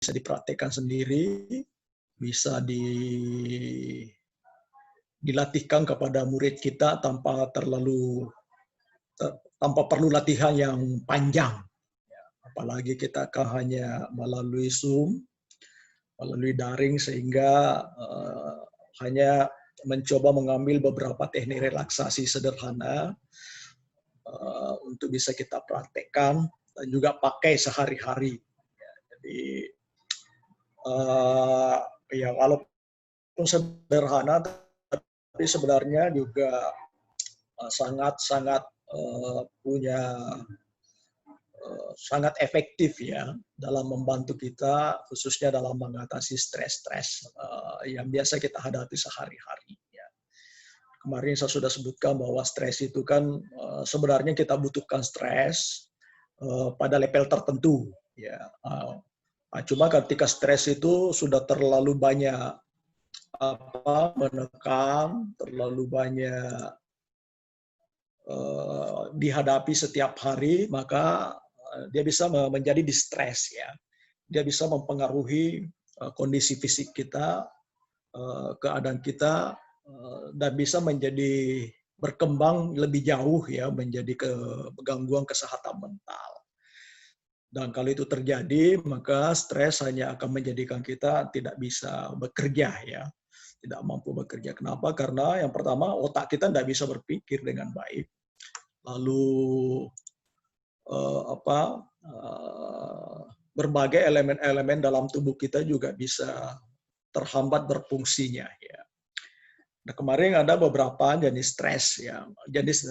bisa dipraktekkan sendiri, bisa dilatihkan kepada murid kita tanpa perlu latihan yang panjang. Apalagi kita akan hanya melalui Zoom, melalui daring, sehingga hanya mencoba mengambil beberapa teknik relaksasi sederhana untuk bisa kita praktekkan dan juga pakai sehari-hari. Jadi ya walaupun sederhana, tapi sebenarnya juga sangat-sangat sangat efektif ya dalam membantu kita, khususnya dalam mengatasi stres-stres yang biasa kita hadapi sehari-hari. Ya. Kemarin saya sudah sebutkan bahwa stres itu kan sebenarnya kita butuhkan stres pada level tertentu. Ya. Cuma ketika stres itu sudah terlalu banyak menekan, terlalu banyak dihadapi setiap hari, maka dia bisa menjadi distres ya. Dia bisa mempengaruhi kondisi fisik kita, keadaan kita, dan bisa menjadi berkembang lebih jauh ya, menjadi gangguan kesehatan mental. Dan kalau itu terjadi, maka stres hanya akan menjadikan kita tidak bisa bekerja ya, tidak mampu bekerja. Kenapa? Karena yang pertama, otak kita tidak bisa berpikir dengan baik. Lalu berbagai elemen-elemen dalam tubuh kita juga bisa terhambat berfungsinya ya. Nah, kemarin ada beberapa jenis stres ya, jenis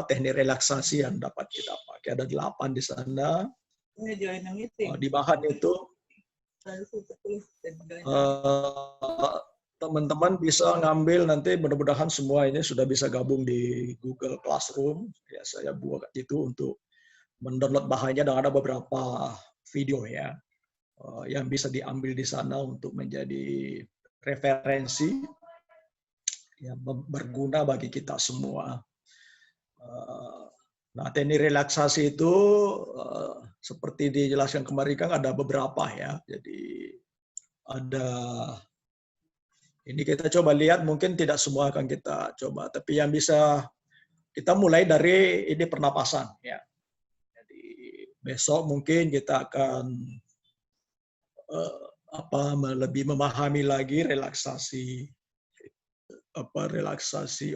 teknik relaksasi yang dapat kita pakai. Ada 8 di sana. Di bahan itu teman-teman bisa ngambil, nanti mudah-mudahan semua ini sudah bisa gabung di Google Classroom. Ya, saya buat itu untuk mendownload bahannya, dan ada beberapa video ya yang bisa diambil di sana untuk menjadi referensi yang berguna bagi kita semua. Nah, teknik relaksasi itu seperti dijelaskan kemarin kan ada beberapa ya. Jadi ada, ini kita coba lihat, mungkin tidak semua akan kita coba, tapi yang bisa kita mulai dari ini pernapasan ya. Jadi besok mungkin kita akan lebih memahami lagi relaksasi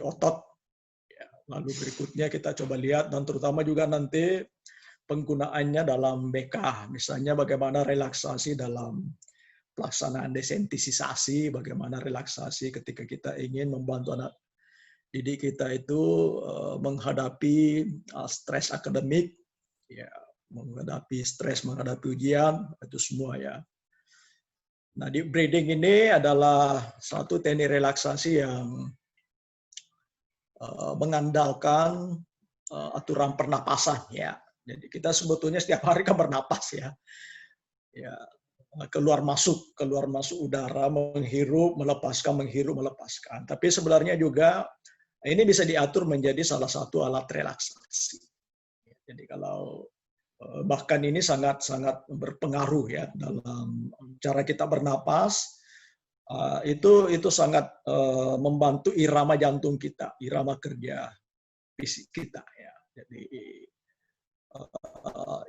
otot. Lalu berikutnya kita coba lihat, dan terutama juga nanti penggunaannya dalam BK. Misalnya bagaimana relaksasi dalam pelaksanaan desensitisasi, bagaimana relaksasi ketika kita ingin membantu anak didik kita itu menghadapi stres akademik, ya, menghadapi stres, menghadapi ujian, itu semua ya. Nah, di breathing ini adalah satu teknik relaksasi yang mengandalkan aturan pernapasan ya. Jadi kita sebetulnya setiap hari kan bernapas ya. Ya, keluar masuk udara, menghirup, melepaskan, menghirup, melepaskan. Tapi sebenarnya juga ini bisa diatur menjadi salah satu alat relaksasi. Jadi kalau bahkan ini sangat-sangat berpengaruh ya dalam cara kita bernapas. Itu sangat membantu irama jantung kita, irama kerja fisik kita ya. Jadi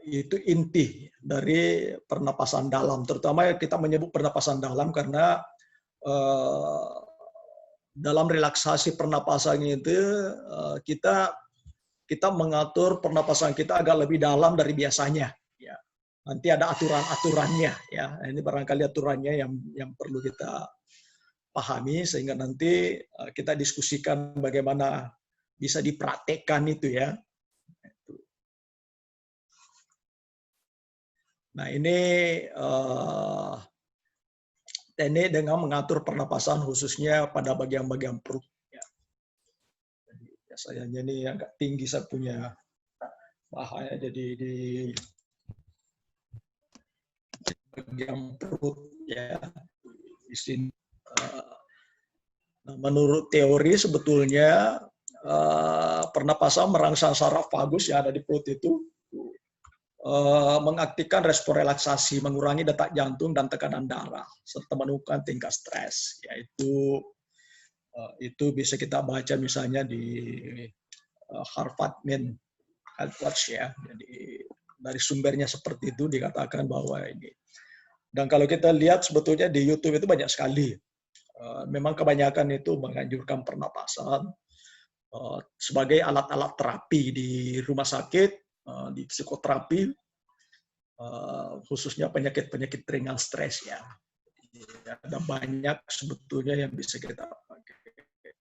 itu inti dari pernapasan dalam. Terutama kita menyebut pernapasan dalam karena dalam relaksasi pernapasan itu kita mengatur pernapasan kita agak lebih dalam dari biasanya. Ya. Nanti ada aturan-aturannya ya. Ini barangkali aturannya yang perlu kita pahami, sehingga nanti kita diskusikan bagaimana bisa dipraktekkan itu ya. Nah, ini teknik dengan mengatur pernapasan khususnya pada bagian-bagian perut. Ya. Jadi, biasanya ini agak tinggi saya punya bahaya, jadi di bagian perut ya, di sini. Menurut teori sebetulnya pernapasan merangsang saraf vagus yang ada di perut itu mengaktifkan respon relaksasi, mengurangi detak jantung dan tekanan darah, serta menurunkan tingkat stres. Yaitu itu bisa kita baca misalnya di Harvard Mind Health Watch ya. Jadi dari sumbernya seperti itu dikatakan bahwa ini. Dan kalau kita lihat sebetulnya di YouTube itu banyak sekali. Memang kebanyakan itu menganjurkan pernapasan sebagai alat-alat terapi di rumah sakit, di psikoterapi, khususnya penyakit-penyakit ringan stres ya. Ada banyak sebetulnya yang bisa kita pakai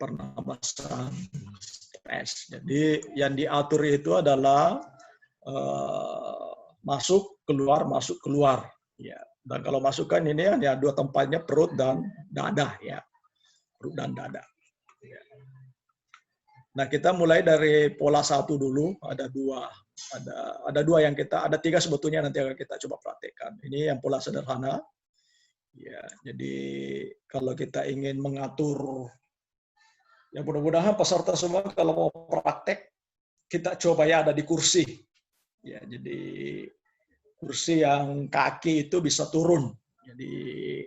pernapasan stres. Jadi yang diatur itu adalah masuk keluar ya. Dan kalau masukkan ini ada dua tempatnya, perut dan dada ya, perut dan dada. Ya. Nah kita mulai dari pola 1 dulu, ada dua yang ada 3 sebetulnya nanti akan kita coba praktekkan. Ini yang pola sederhana. Ya, jadi kalau kita ingin mengatur, ya mudah-mudahan peserta semua kalau mau praktek kita coba ya ada di kursi. Ya, jadi kursi yang kaki itu bisa turun. Jadi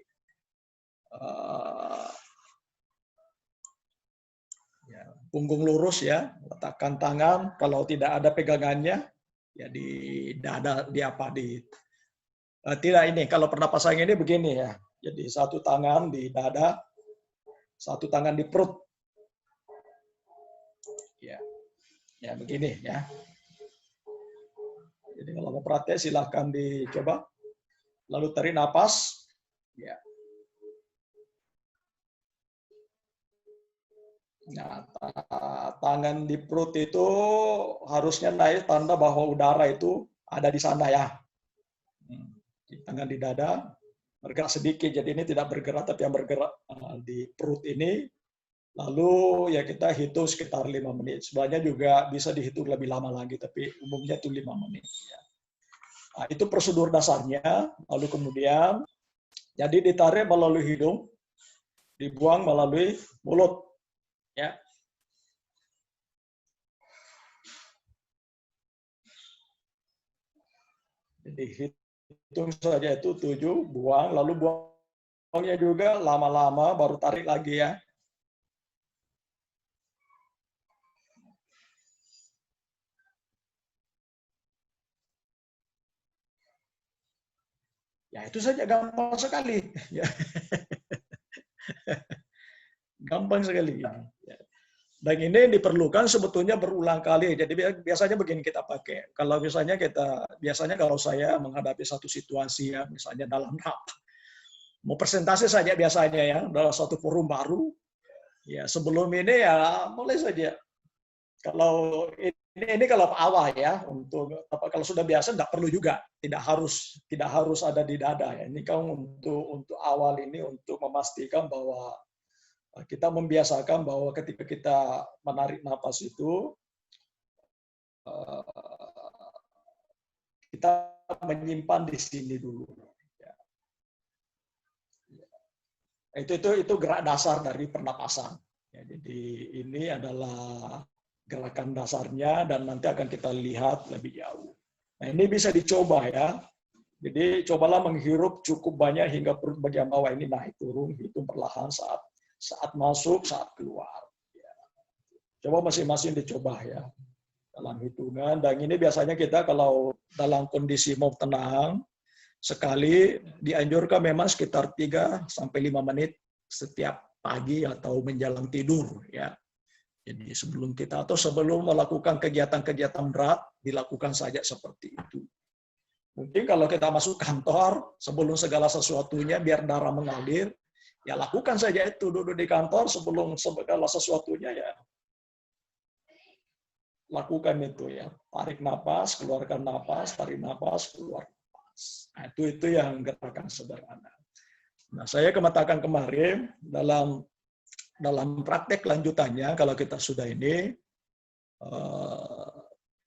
ya, punggung lurus ya, letakkan tangan kalau tidak ada pegangannya ya di dada, tidak ini kalau pernapasan ini begini ya. Jadi satu tangan di dada, satu tangan di perut. Ya. Ya begini ya. Jadi kalau mau praktek silahkan dicoba. Lalu tarik napas. Ya. Nah, tangan di perut itu harusnya naik tanda bahwa udara itu ada di sana ya. Tangan di dada bergerak sedikit, jadi ini tidak bergerak, tapi yang bergerak di perut ini. Lalu ya kita hitung sekitar 5 menit. Sebenarnya juga bisa dihitung lebih lama lagi, tapi umumnya itu 5 menit. Ya. Nah, itu prosedur dasarnya. Lalu kemudian, jadi ditarik melalui hidung, dibuang melalui mulut. Ya. Jadi hitung saja itu 7, buang, lalu buangnya juga lama-lama, baru tarik lagi ya. Ya itu saja, gampang sekali. Gampang sekali. Dan ini diperlukan sebetulnya berulang kali. Jadi biasanya begini kita pakai. Kalau misalnya kalau saya menghadapi satu situasi ya, misalnya dalam rapat, mau presentasi saja biasanya ya, dalam suatu forum baru, ya sebelum ini ya mulai saja. Kalau ini kalau awal ya, kalau sudah biasa tidak perlu juga, tidak harus ada di dada ya. Ini kan untuk awal ini untuk memastikan bahwa kita membiasakan bahwa ketika kita menarik napas itu kita menyimpan di sini dulu. Itu gerak dasar dari pernapasan. Ya, jadi ini adalah gerakan dasarnya dan nanti akan kita lihat lebih jauh. Nah ini bisa dicoba ya. Jadi cobalah menghirup cukup banyak hingga perut bagian bawah ini naik turun, hitung perlahan saat masuk, saat keluar. Ya. Coba masing-masing dicoba ya dalam hitungan. Dan ini biasanya kita kalau dalam kondisi mau tenang, sekali dianjurkan memang sekitar 3-5 menit setiap pagi atau menjelang tidur ya. Jadi sebelum melakukan kegiatan-kegiatan berat, dilakukan saja seperti itu. Mungkin kalau kita masuk kantor, sebelum segala sesuatunya biar darah mengalir, ya lakukan saja itu, duduk di kantor sebelum segala sesuatunya ya. Lakukan itu ya. Tarik napas, keluarkan napas, tarik napas, keluar napas. Nah, itu yang gerakan sederhana. Nah, saya katakan kemarin dalam praktek lanjutannya, kalau kita sudah ini,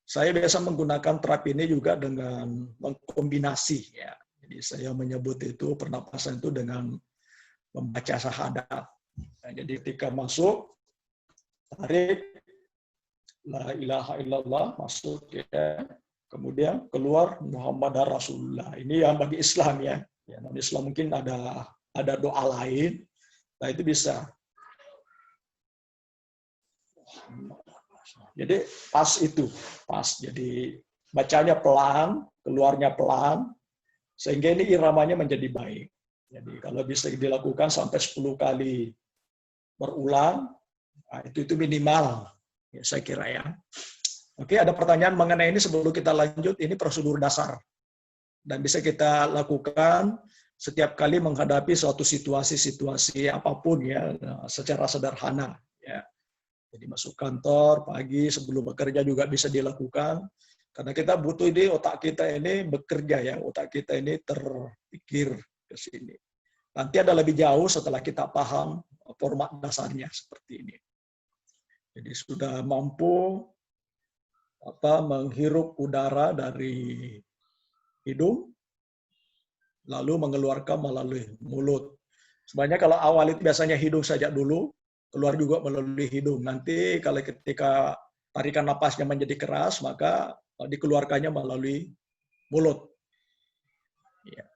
saya biasa menggunakan terapi ini juga dengan mengkombinasi. Ya. Jadi saya menyebut itu pernapasan itu dengan membaca syahadat. Nah, jadi ketika masuk, tarik, la ilaha illallah, masuk ya. kemudian keluar Muhammad Rasulullah. Ini yang bagi Islam ya. Ya, non Islam mungkin ada doa lain. Nah, itu bisa. Jadi pas itu, pas. Jadi bacanya pelan, keluarnya pelan, sehingga ini iramanya menjadi baik. Jadi kalau bisa dilakukan sampai 10 kali berulang, nah itu minimal, ya, saya kira ya. Oke, ada pertanyaan mengenai ini sebelum kita lanjut. Ini prosedur dasar dan bisa kita lakukan setiap kali menghadapi suatu situasi apapun ya, secara sederhana. Ya. Jadi masuk kantor pagi sebelum bekerja juga bisa dilakukan. Karena kita butuh ini, otak kita ini bekerja ya, otak kita ini terpikir ke sini. Nanti ada lebih jauh setelah kita paham format dasarnya seperti ini. Jadi sudah mampu menghirup udara dari hidung, lalu mengeluarkan melalui mulut. Sebenarnya kalau awal itu biasanya hidung saja dulu, keluar juga melalui hidung. Nanti kalau ketika tarikan napasnya menjadi keras, maka dikeluarkannya melalui mulut. Ya.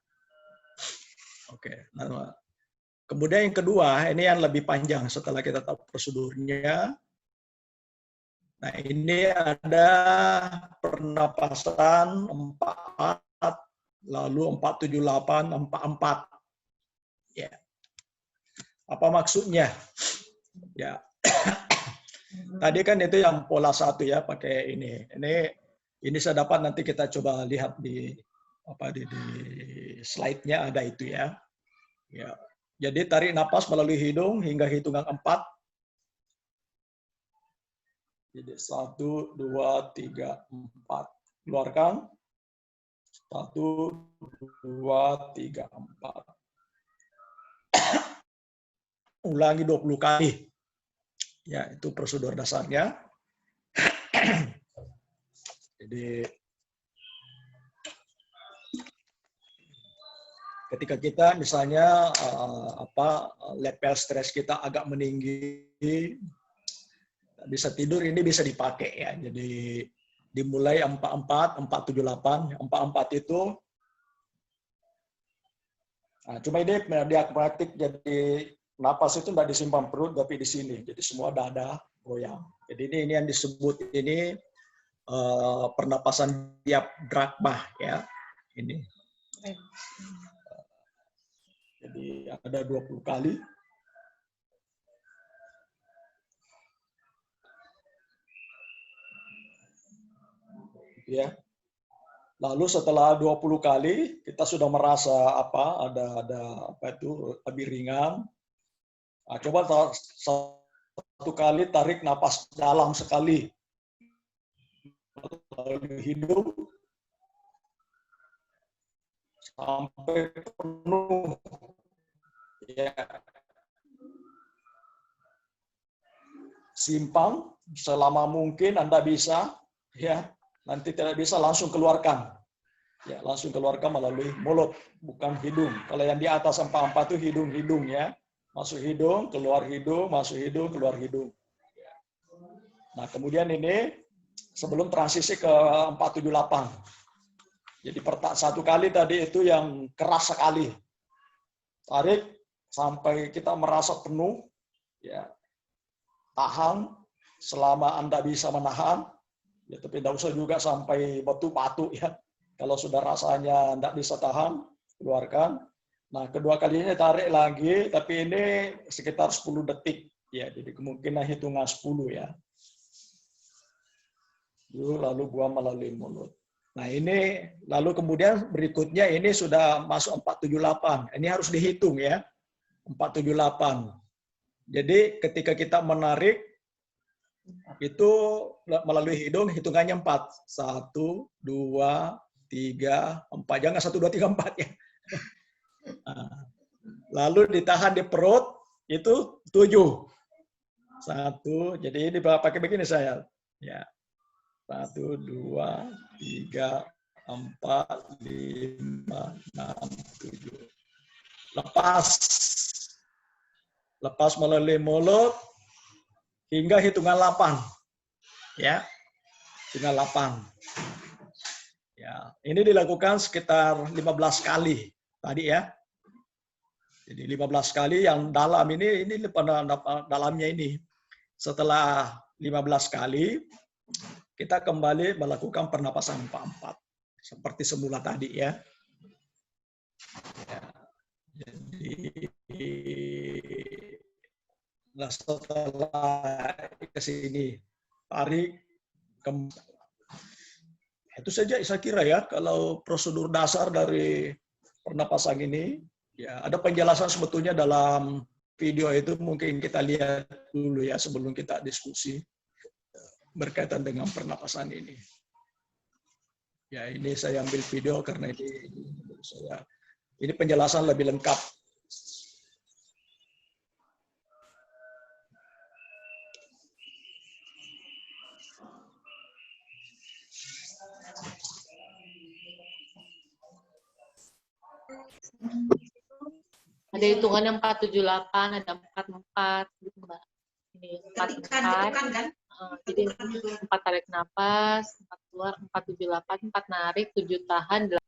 Oke. Nah, kemudian yang kedua, ini yang lebih panjang setelah kita tahu prosedurnya. Nah, ini ada pernapasan 4, lalu 478, 44. Ya. Apa maksudnya? Ya. Tadi kan itu yang pola 1 ya, pakai ini. Ini saya dapat nanti kita coba lihat di slide-nya ada itu ya. Ya. Jadi tarik napas melalui hidung hingga hitungan 4. Jadi 1, 2, 3, 4. Keluarkan. 1, 2, 3, 4. Ulangi 20 kali. Ya, itu prosedur dasarnya. Jadi ketika kita misalnya level stres kita agak meninggi, bisa tidur, ini bisa dipakai ya. Jadi dimulai 44, 478, 44 itu. Nah, cuma ini dia praktik, jadi napas itu tidak disimpan perut tapi di sini. Jadi semua dada goyang. Jadi ini yang disebut ini pernapasan diafragma ya. Ini. Jadi ada 20 kali. Ya. Lalu setelah 20 kali kita sudah merasa ada lebih ringan. Nah, coba 1 kali tarik napas dalam sekali melalui hidung sampai penuh. Ya. Simpan selama mungkin Anda bisa, ya. Nanti tidak bisa langsung keluarkan. Ya, langsung keluarkan melalui mulut, bukan hidung. Kalau yang di atas 44 itu hidung ya. Masuk hidung, keluar hidung, masuk hidung, keluar hidung. Ya. Nah, kemudian ini sebelum transisi ke 478. Jadi 1 kali tadi itu yang keras sekali. Tarik sampai kita merasa penuh, ya. Tahan selama Anda bisa menahan, ya, tapi tidak usah juga sampai batu-batu ya. Kalau sudah rasanya tidak bisa tahan, keluarkan. Nah, kedua kalinya tarik lagi, tapi ini sekitar 10 detik. Ya, jadi kemungkinan hitungan 10 ya. Lalu buang melalui mulut. Nah, ini lalu kemudian berikutnya ini sudah masuk 478. Ini harus dihitung ya. 478. Jadi ketika kita menarik itu melalui hidung, hitungannya 4. 1, 2, 3, 4. Jangan 1, 2, 3, 4 ya. Lalu ditahan di perut, itu 7. 1, jadi ini pakai begini saya. Ya. 1, 2, 3, 4, 5, 6, 7. Lepas melalui mulut hingga hitungan 8. Ya. Hitungan 8. Ya, ini dilakukan sekitar 15 kali tadi ya. Jadi 15 kali yang dalam ini pada dalamnya ini. Setelah 15 kali, kita kembali melakukan pernapasan 4-4 seperti semula tadi ya. Ya, jadi nah setelah ke sini tarik itu saja saya kira ya kalau prosedur dasar dari pernapasan ini. Ya, ada penjelasan sebetulnya dalam video itu mungkin kita lihat dulu ya sebelum kita diskusi berkaitan dengan pernapasan ini. Ya, ini saya ambil video karena ini penjelasan lebih lengkap. Ada hitungannya 478, ada 44 gitu Mbak. Ini 44. Kan? Jadi 4 tarik nafas, 4 keluar, 478, 4 narik, 7 tahan, 8.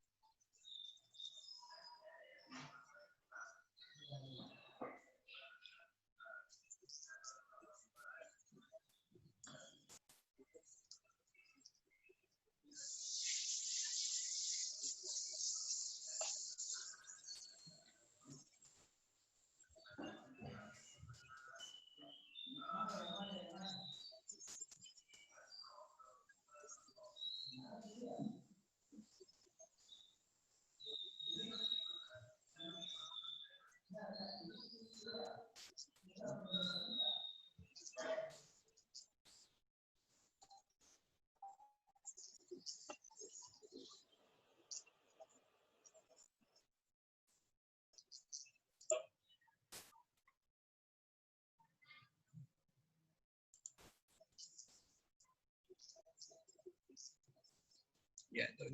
Ya, itu.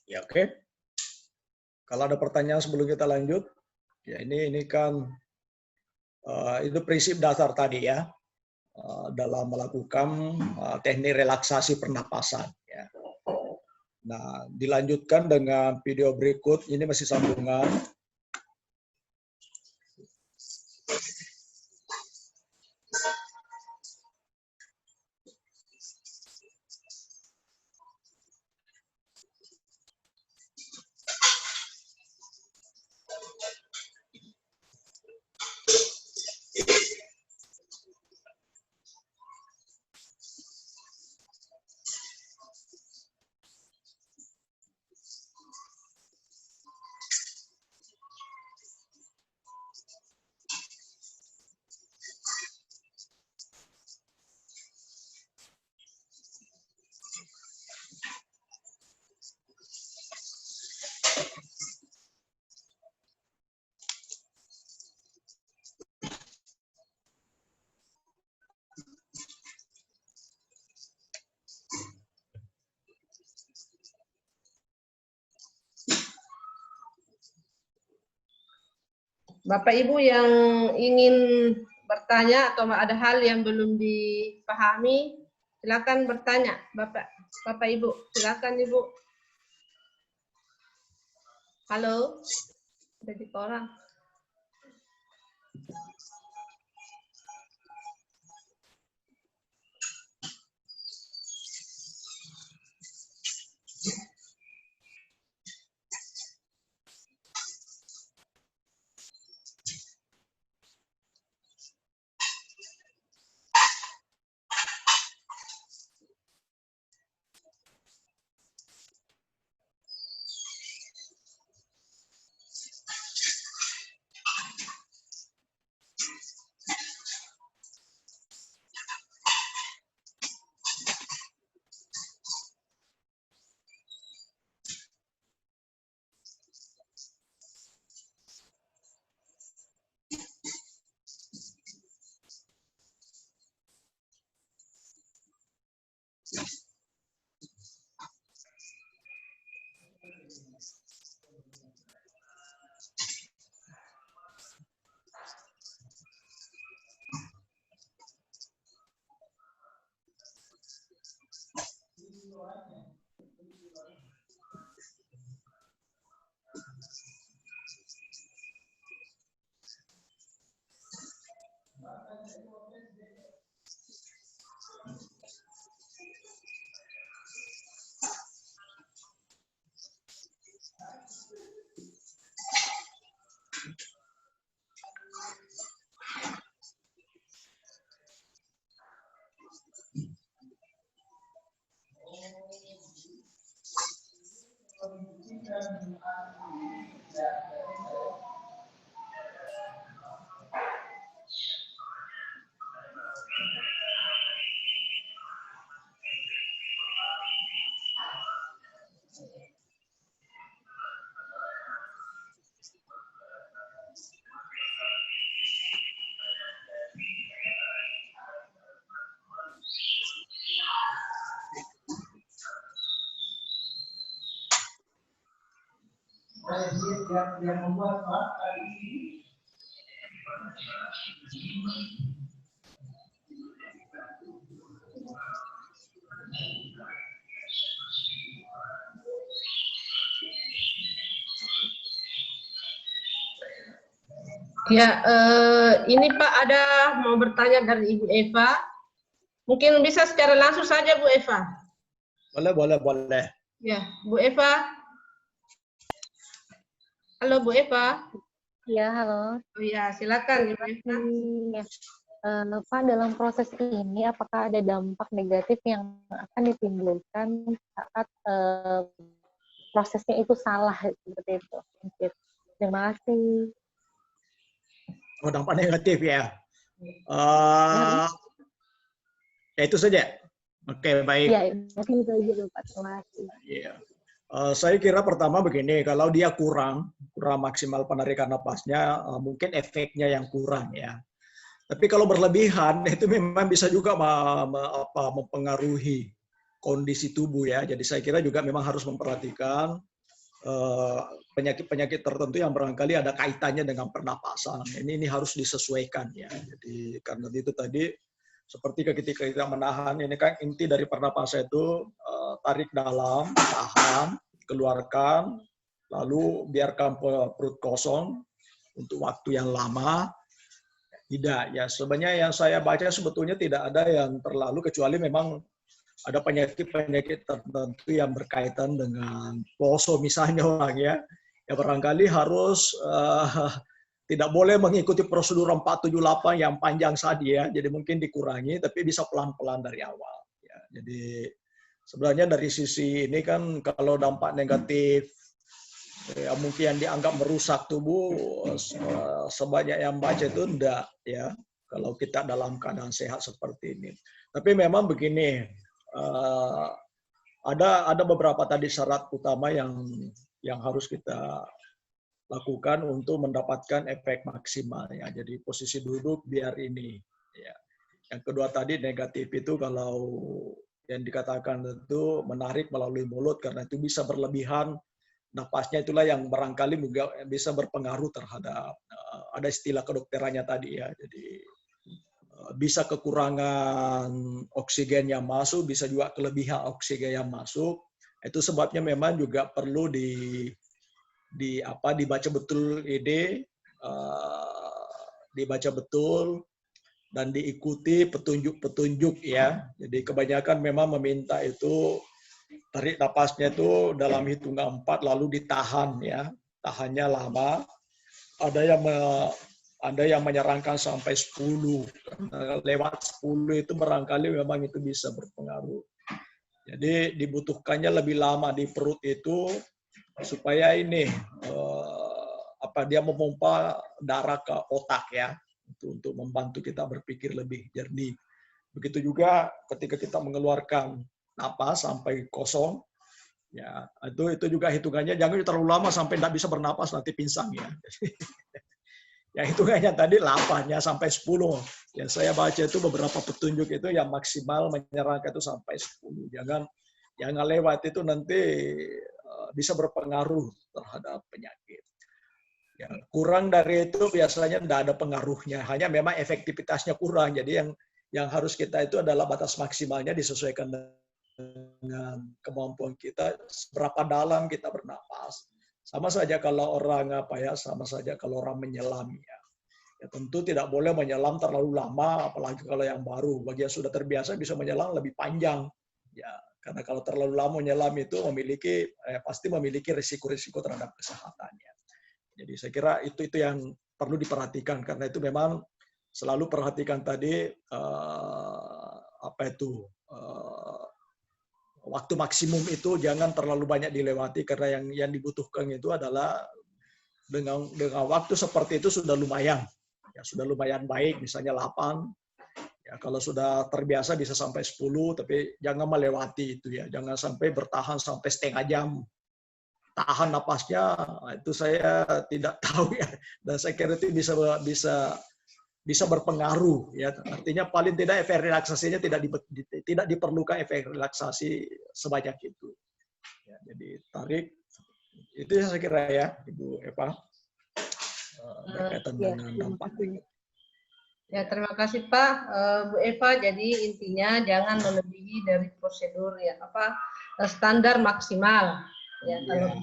Ya, oke. Kalau ada pertanyaan sebelum kita lanjut, ya ini kan itu prinsip dasar tadi ya dalam melakukan teknik relaksasi pernapasan. Ya. Nah, dilanjutkan dengan video berikut. Ini masih sambungan. Bapak Ibu yang ingin bertanya atau ada hal yang belum dipahami, silakan bertanya. Bapak Ibu, silakan Ibu. Halo, ada di orang. Ya, ini Pak ada mau bertanya dari Ibu Eva. Mungkin bisa secara langsung saja Bu Eva. Boleh. Ya, Bu Eva. Halo Bu Eva. Ya, halo. Oh ya, silakan Ibu Eva. Ya. Pak, dalam proses ini apakah ada dampak negatif yang akan ditimbulkan saat prosesnya itu salah seperti itu? Mungkin. Terima kasih. Oh, dampak negatif ya. Ya itu saja. Oke, baik. Ya, mungkin itu aja Pak. Terima kasih. Yeah. Saya kira pertama begini, kalau dia kurang maksimal penarikan napasnya, mungkin efeknya yang kurang ya. Tapi kalau berlebihan itu memang bisa juga mempengaruhi kondisi tubuh ya. Jadi saya kira juga memang harus memperhatikan penyakit-penyakit tertentu yang barangkali ada kaitannya dengan pernapasan. Ini harus disesuaikan ya. Jadi karena itu tadi seperti ketika kita menahan, ini kan inti dari pernapasan itu tarik dalam, tahan, keluarkan, lalu biarkan perut kosong untuk waktu yang lama. Tidak, ya sebenarnya yang saya baca sebetulnya tidak ada yang terlalu, kecuali memang ada penyakit-penyakit tertentu yang berkaitan dengan poso misalnya orang ya barangkali harus tidak boleh mengikuti prosedur 478 yang panjang tadi ya, jadi mungkin dikurangi, tapi bisa pelan-pelan dari awal. Ya, jadi sebenarnya dari sisi ini kan kalau dampak negatif ya, mungkin yang dianggap merusak tubuh sebanyak yang baca itu enggak ya, kalau kita dalam keadaan sehat seperti ini. Tapi memang begini, ada beberapa tadi syarat utama yang harus kita lakukan untuk mendapatkan efek maksimal ya. Jadi posisi duduk biar ini ya. Yang kedua tadi negatif itu kalau yang dikatakan itu menarik melalui mulut, karena itu bisa berlebihan napasnya, itulah yang barangkali juga bisa berpengaruh terhadap ada istilah kedokterannya tadi ya. Jadi bisa kekurangan oksigen yang masuk, bisa juga kelebihan oksigen yang masuk. Itu sebabnya memang juga perlu dibaca betul ide, dibaca betul dan diikuti petunjuk-petunjuk ya. Jadi kebanyakan memang meminta itu tarik napasnya itu dalam hitungan 4 lalu ditahan ya, tahannya lama. Ada yang menyarankan sampai 10. Lewat 10 itu barangkali memang itu bisa berpengaruh. Jadi dibutuhkannya lebih lama di perut itu supaya ini dia memompa darah ke otak ya, untuk membantu kita berpikir lebih jernih. Begitu juga ketika kita mengeluarkan napas sampai kosong, ya itu juga hitungannya jangan terlalu lama sampai tidak bisa bernapas nanti pingsan ya. Ya hitungannya tadi 8-nya sampai 10. Yang saya baca itu beberapa petunjuk itu yang maksimal menyarankan itu sampai 10. Jangan lewat itu, nanti bisa berpengaruh terhadap penyakit. Ya, kurang dari itu biasanya tidak ada pengaruhnya, hanya memang efektivitasnya kurang. Jadi yang harus kita itu adalah batas maksimalnya disesuaikan dengan kemampuan kita, seberapa dalam kita bernapas. Sama saja kalau orang sama saja kalau orang menyelam ya. Ya tentu tidak boleh menyelam terlalu lama, apalagi kalau yang baru. Bagi yang sudah terbiasa bisa menyelam lebih panjang. Ya, karena kalau terlalu lama menyelam itu pasti memiliki risiko-risiko terhadap kesehatannya. Jadi saya kira itu yang perlu diperhatikan, karena itu memang selalu perhatikan tadi waktu maksimum itu jangan terlalu banyak dilewati, karena yang dibutuhkan itu adalah dengan waktu seperti itu sudah lumayan. Ya, sudah lumayan baik, misalnya 8. Ya, kalau sudah terbiasa bisa sampai 10, tapi jangan melewati itu ya. Jangan sampai bertahan sampai setengah jam. Tahan napasnya, itu saya tidak tahu ya. Dan saya kira itu bisa berpengaruh ya. Artinya paling tidak efek relaksasinya tidak diperlukan efek relaksasi sebanyak itu. Ya, jadi tarik. Itu saya kira ya, Ibu Eva. Berkaitan dengan dampak. Ya, terima kasih Pak. Bu Eva, jadi intinya jangan melebihi dari prosedur ya, standar maksimal ya. Kalau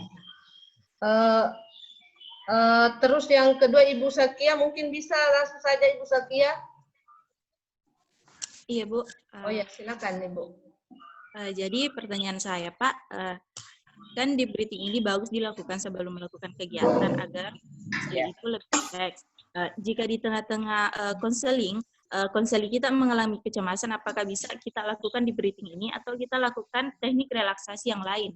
terus yang kedua Ibu Sakia, mungkin bisa langsung saja Ibu Sakia. Iya Bu. Oh ya, silakan Ibu. Jadi pertanyaan saya Pak, kan di breathing ini bagus dilakukan sebelum melakukan kegiatan agar itu lebih rileks. Jika di tengah-tengah konseling kita mengalami kecemasan, apakah bisa kita lakukan di breathing ini atau kita lakukan teknik relaksasi yang lain?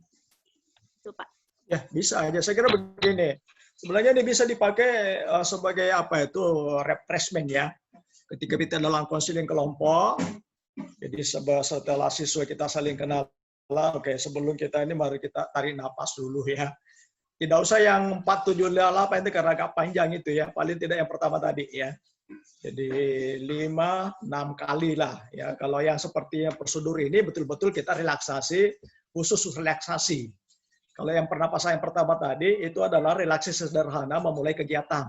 Itu Pak. Ya, bisa aja. Saya kira begini. Sebenarnya ini bisa dipakai sebagai refreshment ya. Ketika kita dalam konseling kelompok, jadi setelah siswa kita saling kenal, oke, sebelum kita ini mari kita tarik napas dulu ya. Tidak usah yang 4, 7, 8 itu karena agak panjang itu ya. Paling tidak yang pertama tadi ya. Jadi 5, 6 kali lah ya. Kalau yang seperti yang prosedur ini betul-betul kita relaksasi, khusus relaksasi. Kalau yang pernapasan yang pertama tadi itu adalah relaksasi sederhana memulai kegiatan.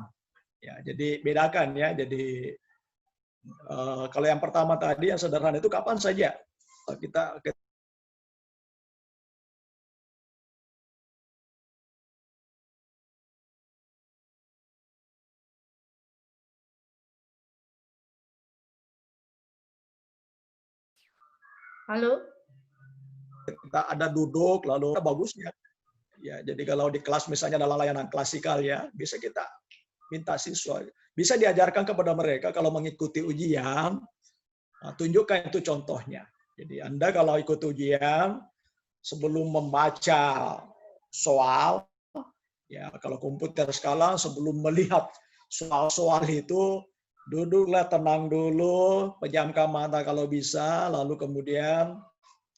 Ya, jadi bedakan ya. Jadi kalau yang pertama tadi yang sederhana itu kapan saja kita Halo? kita ada duduk lalu bagusnya. Ya, jadi kalau di kelas misalnya dalam layanan klasikal ya, bisa kita minta siswa, bisa diajarkan kepada mereka kalau mengikuti ujian, tunjukkan itu contohnya. Jadi Anda kalau ikut ujian, sebelum membaca soal, ya kalau komputer sekarang sebelum melihat soal-soal itu, duduklah tenang dulu, pejamkan mata kalau bisa, lalu kemudian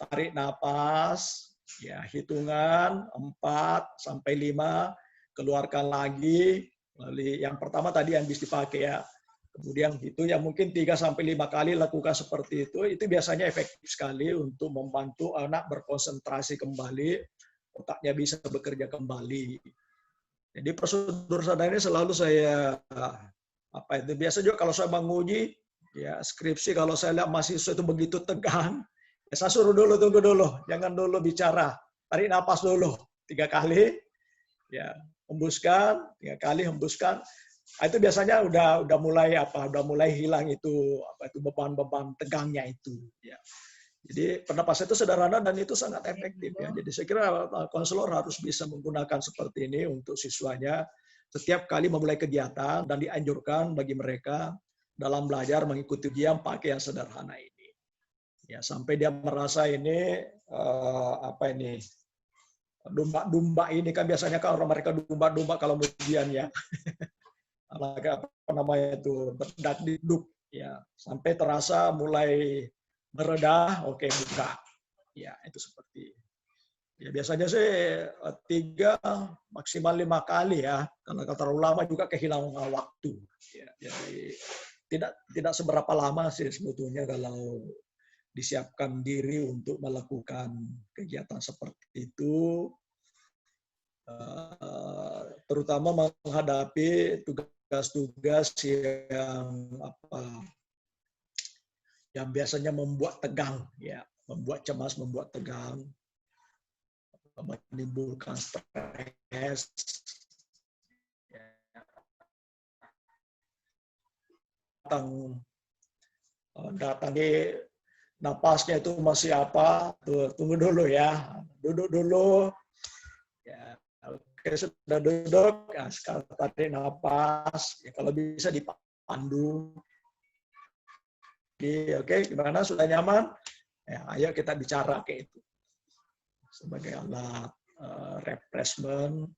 tarik napas, ya hitungan 4 sampai 5, keluarkan lagi. Lalu yang pertama tadi yang bisa dipakai ya. Kemudian itu yang mungkin 3 sampai 5 kali lakukan seperti itu biasanya efektif sekali untuk membantu anak berkonsentrasi kembali, otaknya bisa bekerja kembali. Jadi prosedur sadar ini selalu saya biasa juga kalau saya menguji ya skripsi, kalau saya lihat mahasiswa itu begitu tegang, ya saya suruh dulu, tunggu dulu, jangan dulu bicara, tarik napas dulu 3 kali, ya hembuskan 3 kali, hembuskan. Nah, itu biasanya udah mulai hilang itu beban-beban tegangnya itu. Ya. Jadi pernapasan itu sederhana dan itu sangat efektif ya. Jadi saya kira konselor harus bisa menggunakan seperti ini untuk siswanya setiap kali memulai kegiatan, dan dianjurkan bagi mereka dalam belajar mengikuti ujian pakai yang sederhana ini. Ya, sampai dia merasa ini domba-domba ini kan biasanya kan orang mereka domba-domba kalau ujian ya. Berdak-dikduk ya, sampai terasa mulai meredah, oke buka. Ya, itu seperti ya biasanya sih 3 maksimal 5 kali ya, karena kalau terlalu lama juga kehilangan waktu. Ya, jadi tidak seberapa lama sih sebetulnya kalau disiapkan diri untuk melakukan kegiatan seperti itu, terutama menghadapi tugas-tugas yang biasanya membuat tegang ya, membuat cemas, membuat tegang, menimbulkan stres. Datang di napasnya itu masih apa? Tuh, tunggu dulu ya, duduk dulu. Ya, oke, sudah duduk, ya, sekarang tarik napas. Ya, kalau bisa dipandu. Oke, gimana? Sudah nyaman? Ya, ayo kita bicara kayak itu sebagai alat refreshment.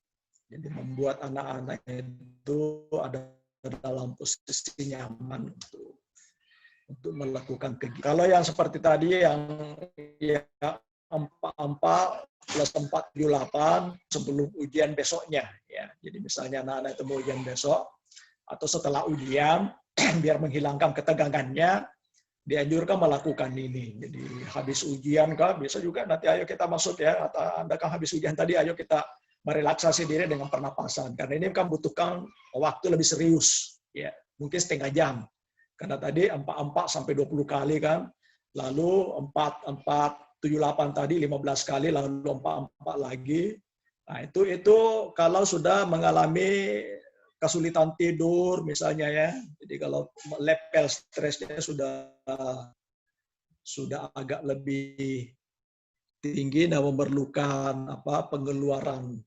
Jadi membuat anak-anak itu ada dalam posisi nyaman untuk melakukan kegiatan. Kalau yang seperti tadi yang ya 4 plus 4, 8 sebelum ujian besoknya. Ya. Jadi misalnya anak-anak itu mau ujian besok, atau setelah ujian, biar menghilangkan ketegangannya, dianjurkan melakukan ini. Jadi habis ujian kah, bisa juga nanti ayo kita masuk ya, atau Anda kan habis ujian tadi, ayo kita merelaksasi diri dengan pernapasan. Karena ini kan butuhkan waktu lebih serius, ya mungkin setengah jam. Karena tadi 4 sampai 20 kali kan, lalu 4, 7, 8 tadi 15 kali, lalu 4 lagi. Nah itu kalau sudah mengalami kesulitan tidur misalnya ya, jadi kalau level stresnya sudah agak lebih tinggi dan memerlukan pengeluaran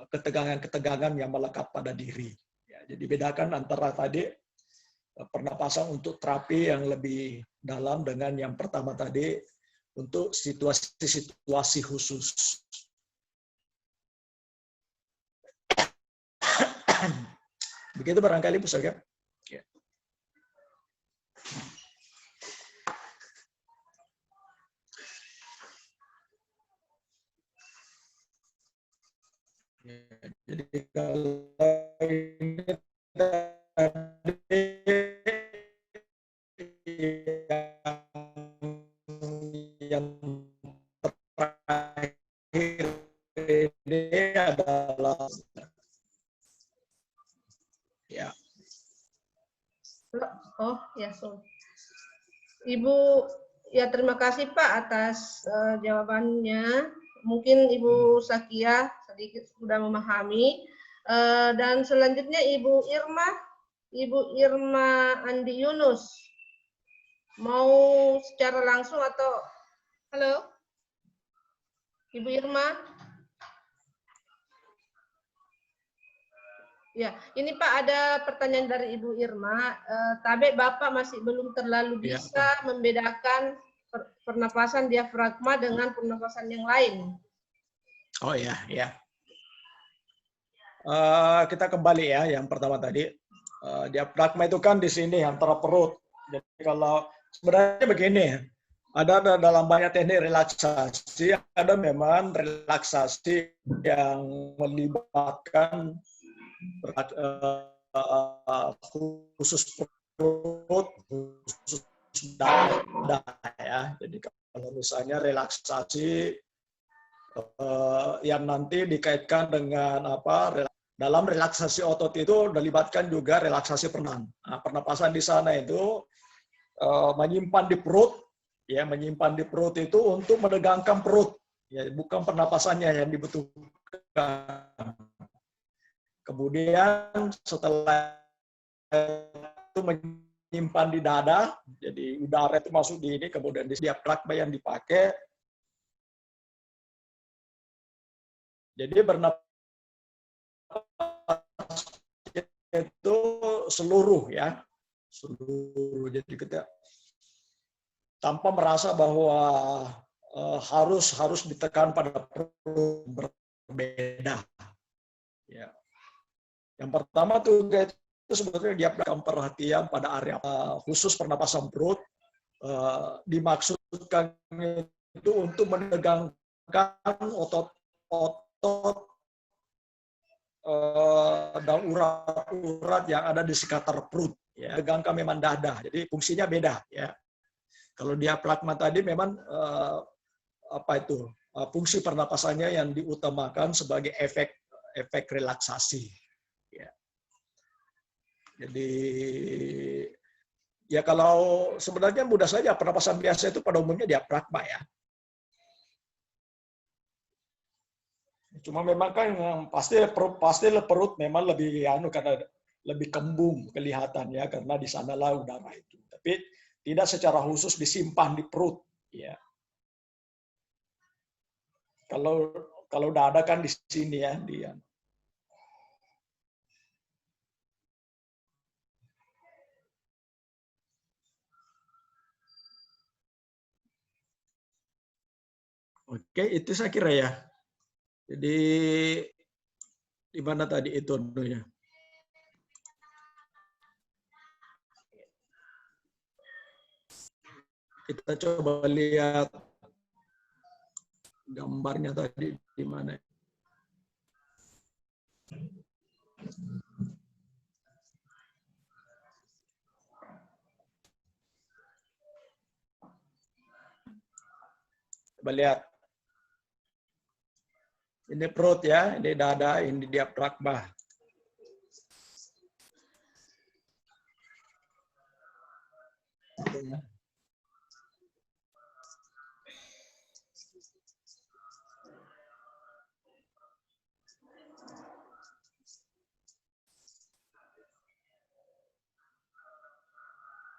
ketegangan-ketegangan yang melekat pada diri. Ya, jadi bedakan antara tadi pernapasan untuk terapi yang lebih dalam dengan yang pertama tadi untuk situasi-situasi khusus. Begitu barangkali Bu Saga. Ya. Jadi kalau ini tadi yang terakhir ini adalah ya. Oh ya, so. Ibu, ya terima kasih Pak atas jawabannya. Mungkin Ibu Sakia sedikit sudah memahami. Dan selanjutnya Ibu Irma Andi Yunus. Mau secara langsung atau halo? Ibu Irma? Ya, ini Pak ada pertanyaan dari Ibu Irma. Tabe Bapak masih belum terlalu bisa membedakan pernapasan diafragma dengan pernapasan yang lain. Oh ya, ya. Kita kembali ya, yang pertama tadi. Diafragma itu kan di sini antara perut. Jadi kalau sebenarnya begini, ada dalam banyak teknik relaksasi, ada memang relaksasi yang melibatkan khusus perut, khusus dada ya. Jadi kalau misalnya relaksasi yang nanti dikaitkan dengan dalam relaksasi otot itu dilibatkan juga relaksasi penahan. Nah, pernapasan di sana itu menyimpan di perut, ya menyimpan di perut itu untuk menegangkan perut, ya bukan pernapasannya yang dibutuhkan. Kemudian setelah itu menyimpan di dada, jadi udara itu masuk di ini, kemudian di diafragma yang dipakai. Jadi bernapas itu seluruh ya, seluruh. Jadi kita tanpa merasa bahwa harus ditekan pada perut, berbeda. Ya. Yang pertama tuh itu sebetulnya dia berikan perhatian pada area khusus pernapasan perut, dimaksudkan itu untuk menegangkan otot-otot dan urat-urat yang ada di sekitar perut. Ya. Tegangkan memang dada, jadi fungsinya beda. Ya. Kalau diafragma tadi memang fungsi pernapasannya yang diutamakan sebagai efek relaksasi. Ya. Jadi Ya kalau sebenarnya mudah saja, pernapasan biasa itu pada umumnya diafragma ya. Cuma memang kan pasti perut memang lebih karena lebih kembung kelihatan ya, karena di sanalah udara itu. Tapi tidak secara khusus disimpan di perut ya. Kalau dada kan di sini ya dia. Oke, itu saya kira ya. Jadi di mana tadi itu ya? Kita coba lihat gambarnya tadi di mana. Coba lihat. Ini perut ya, ini dada, ini diafragma.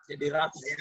Jadi rata ya.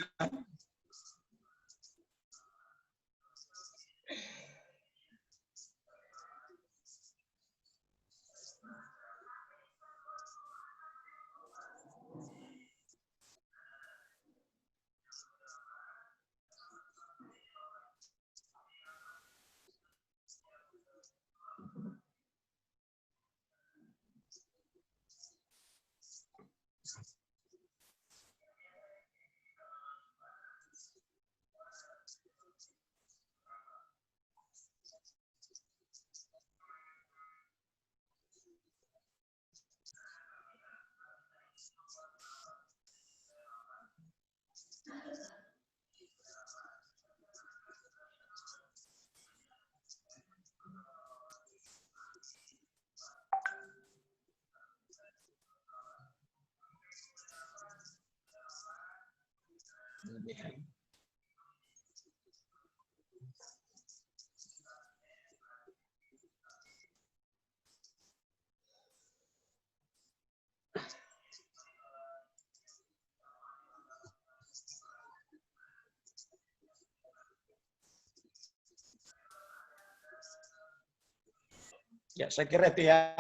Ya, saya kira itu ya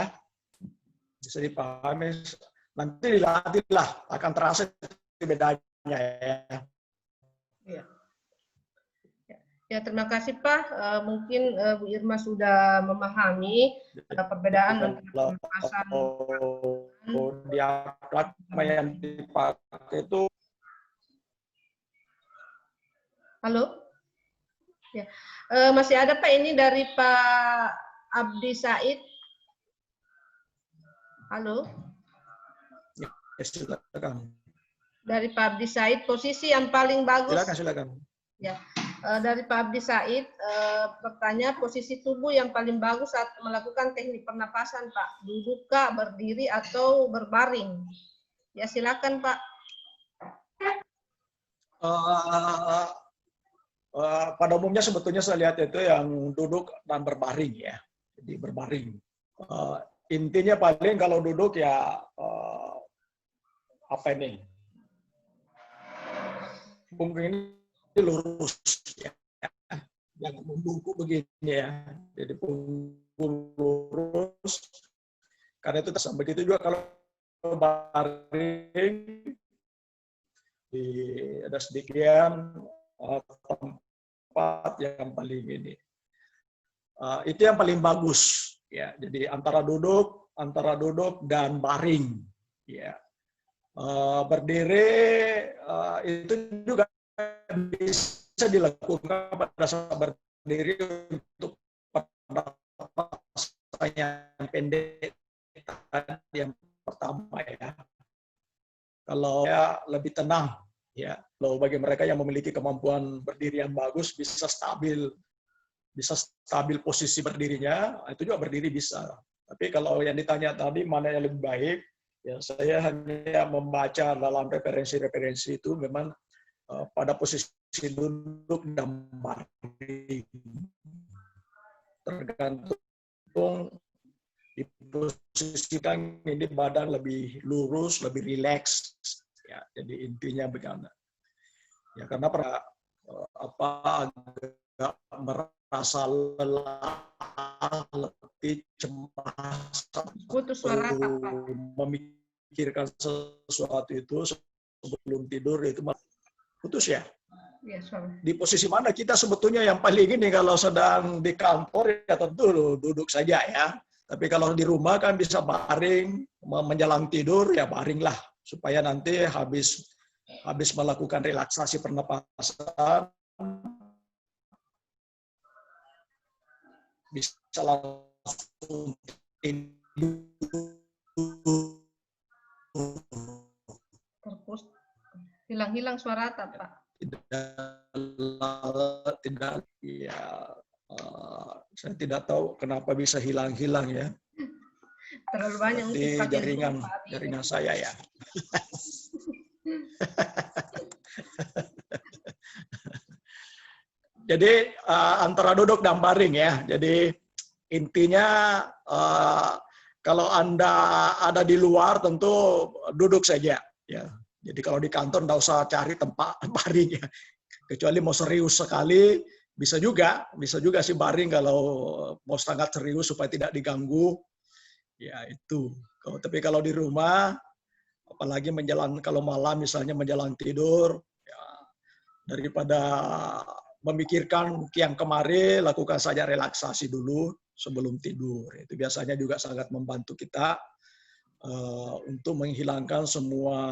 bisa dipahami. Nanti dilatih lah, akan terasa bedanya ya. Ya. Ya, terima kasih Pak. Mungkin Bu Irma sudah memahami perbedaan antara pernapasan. Diafragma yang dipakai itu. Halo? Ya. Masih ada Pak, ini dari Pak Abdi Said. Halo? Ya, silakan. Dari Pak Abdi Said, posisi yang paling bagus. Silakan. Ya. Dari Pak Abdi Said, bertanya posisi tubuh yang paling bagus saat melakukan teknik pernapasan, Pak. Duduk kah, berdiri, atau berbaring? Ya, silakan Pak. Pada umumnya sebetulnya saya lihat itu yang duduk dan berbaring ya. Jadi berbaring. Intinya paling kalau duduk ya apa ini? Punggung ini lurus ya. Jangan membungkuk begini ya. Jadi punggung lurus. Karena itu begitu juga kalau baring ada sedikit tempat yang paling ini. Itu yang paling bagus ya. Jadi antara duduk dan baring ya. Berdiri itu juga bisa dilakukan pada saat berdiri untuk pernapasan yang pendek yang pertama ya. Kalau ya lebih tenang ya. Kalau bagi mereka yang memiliki kemampuan berdiri yang bagus bisa stabil posisi berdirinya, itu juga berdiri bisa. Tapi kalau yang ditanya tadi mana yang lebih baik, Ya, saya hanya membaca dalam referensi-referensi itu memang pada posisi duduk dan baring. Tergantung diposisikan ini badan lebih lurus, lebih rileks. Ya, jadi intinya begitu. Ya, karena agak merasa lelah, letih, cemas, Putus suara Pak. memikirkan sesuatu itu sebelum tidur itu putus ya. Ya, suara. Di posisi mana kita sebetulnya yang paling ini kalau sedang di kantor ya tentu duduk saja ya. Tapi kalau di rumah kan bisa baring, menjelang tidur ya baringlah supaya nanti habis melakukan relaksasi pernapasan bisa langsung tidur. Terpus. Hilang-hilang suara Pak. Tidak ya, saya tidak tahu kenapa bisa hilang-hilang ya. Terlalu banyak Di jaringan saya ya. Jadi antara duduk dan baring ya. Jadi intinya kalau Anda ada di luar tentu duduk saja ya. Jadi kalau di kantor nggak usah cari tempat baring ya. Kecuali mau serius sekali bisa juga sih baring kalau mau sangat serius supaya tidak diganggu. Ya itu. Tapi kalau di rumah apalagi kalau malam misalnya menjelang tidur ya, daripada memikirkan yang kemarin, lakukan saja relaksasi dulu sebelum tidur. Itu biasanya juga sangat membantu kita untuk menghilangkan semua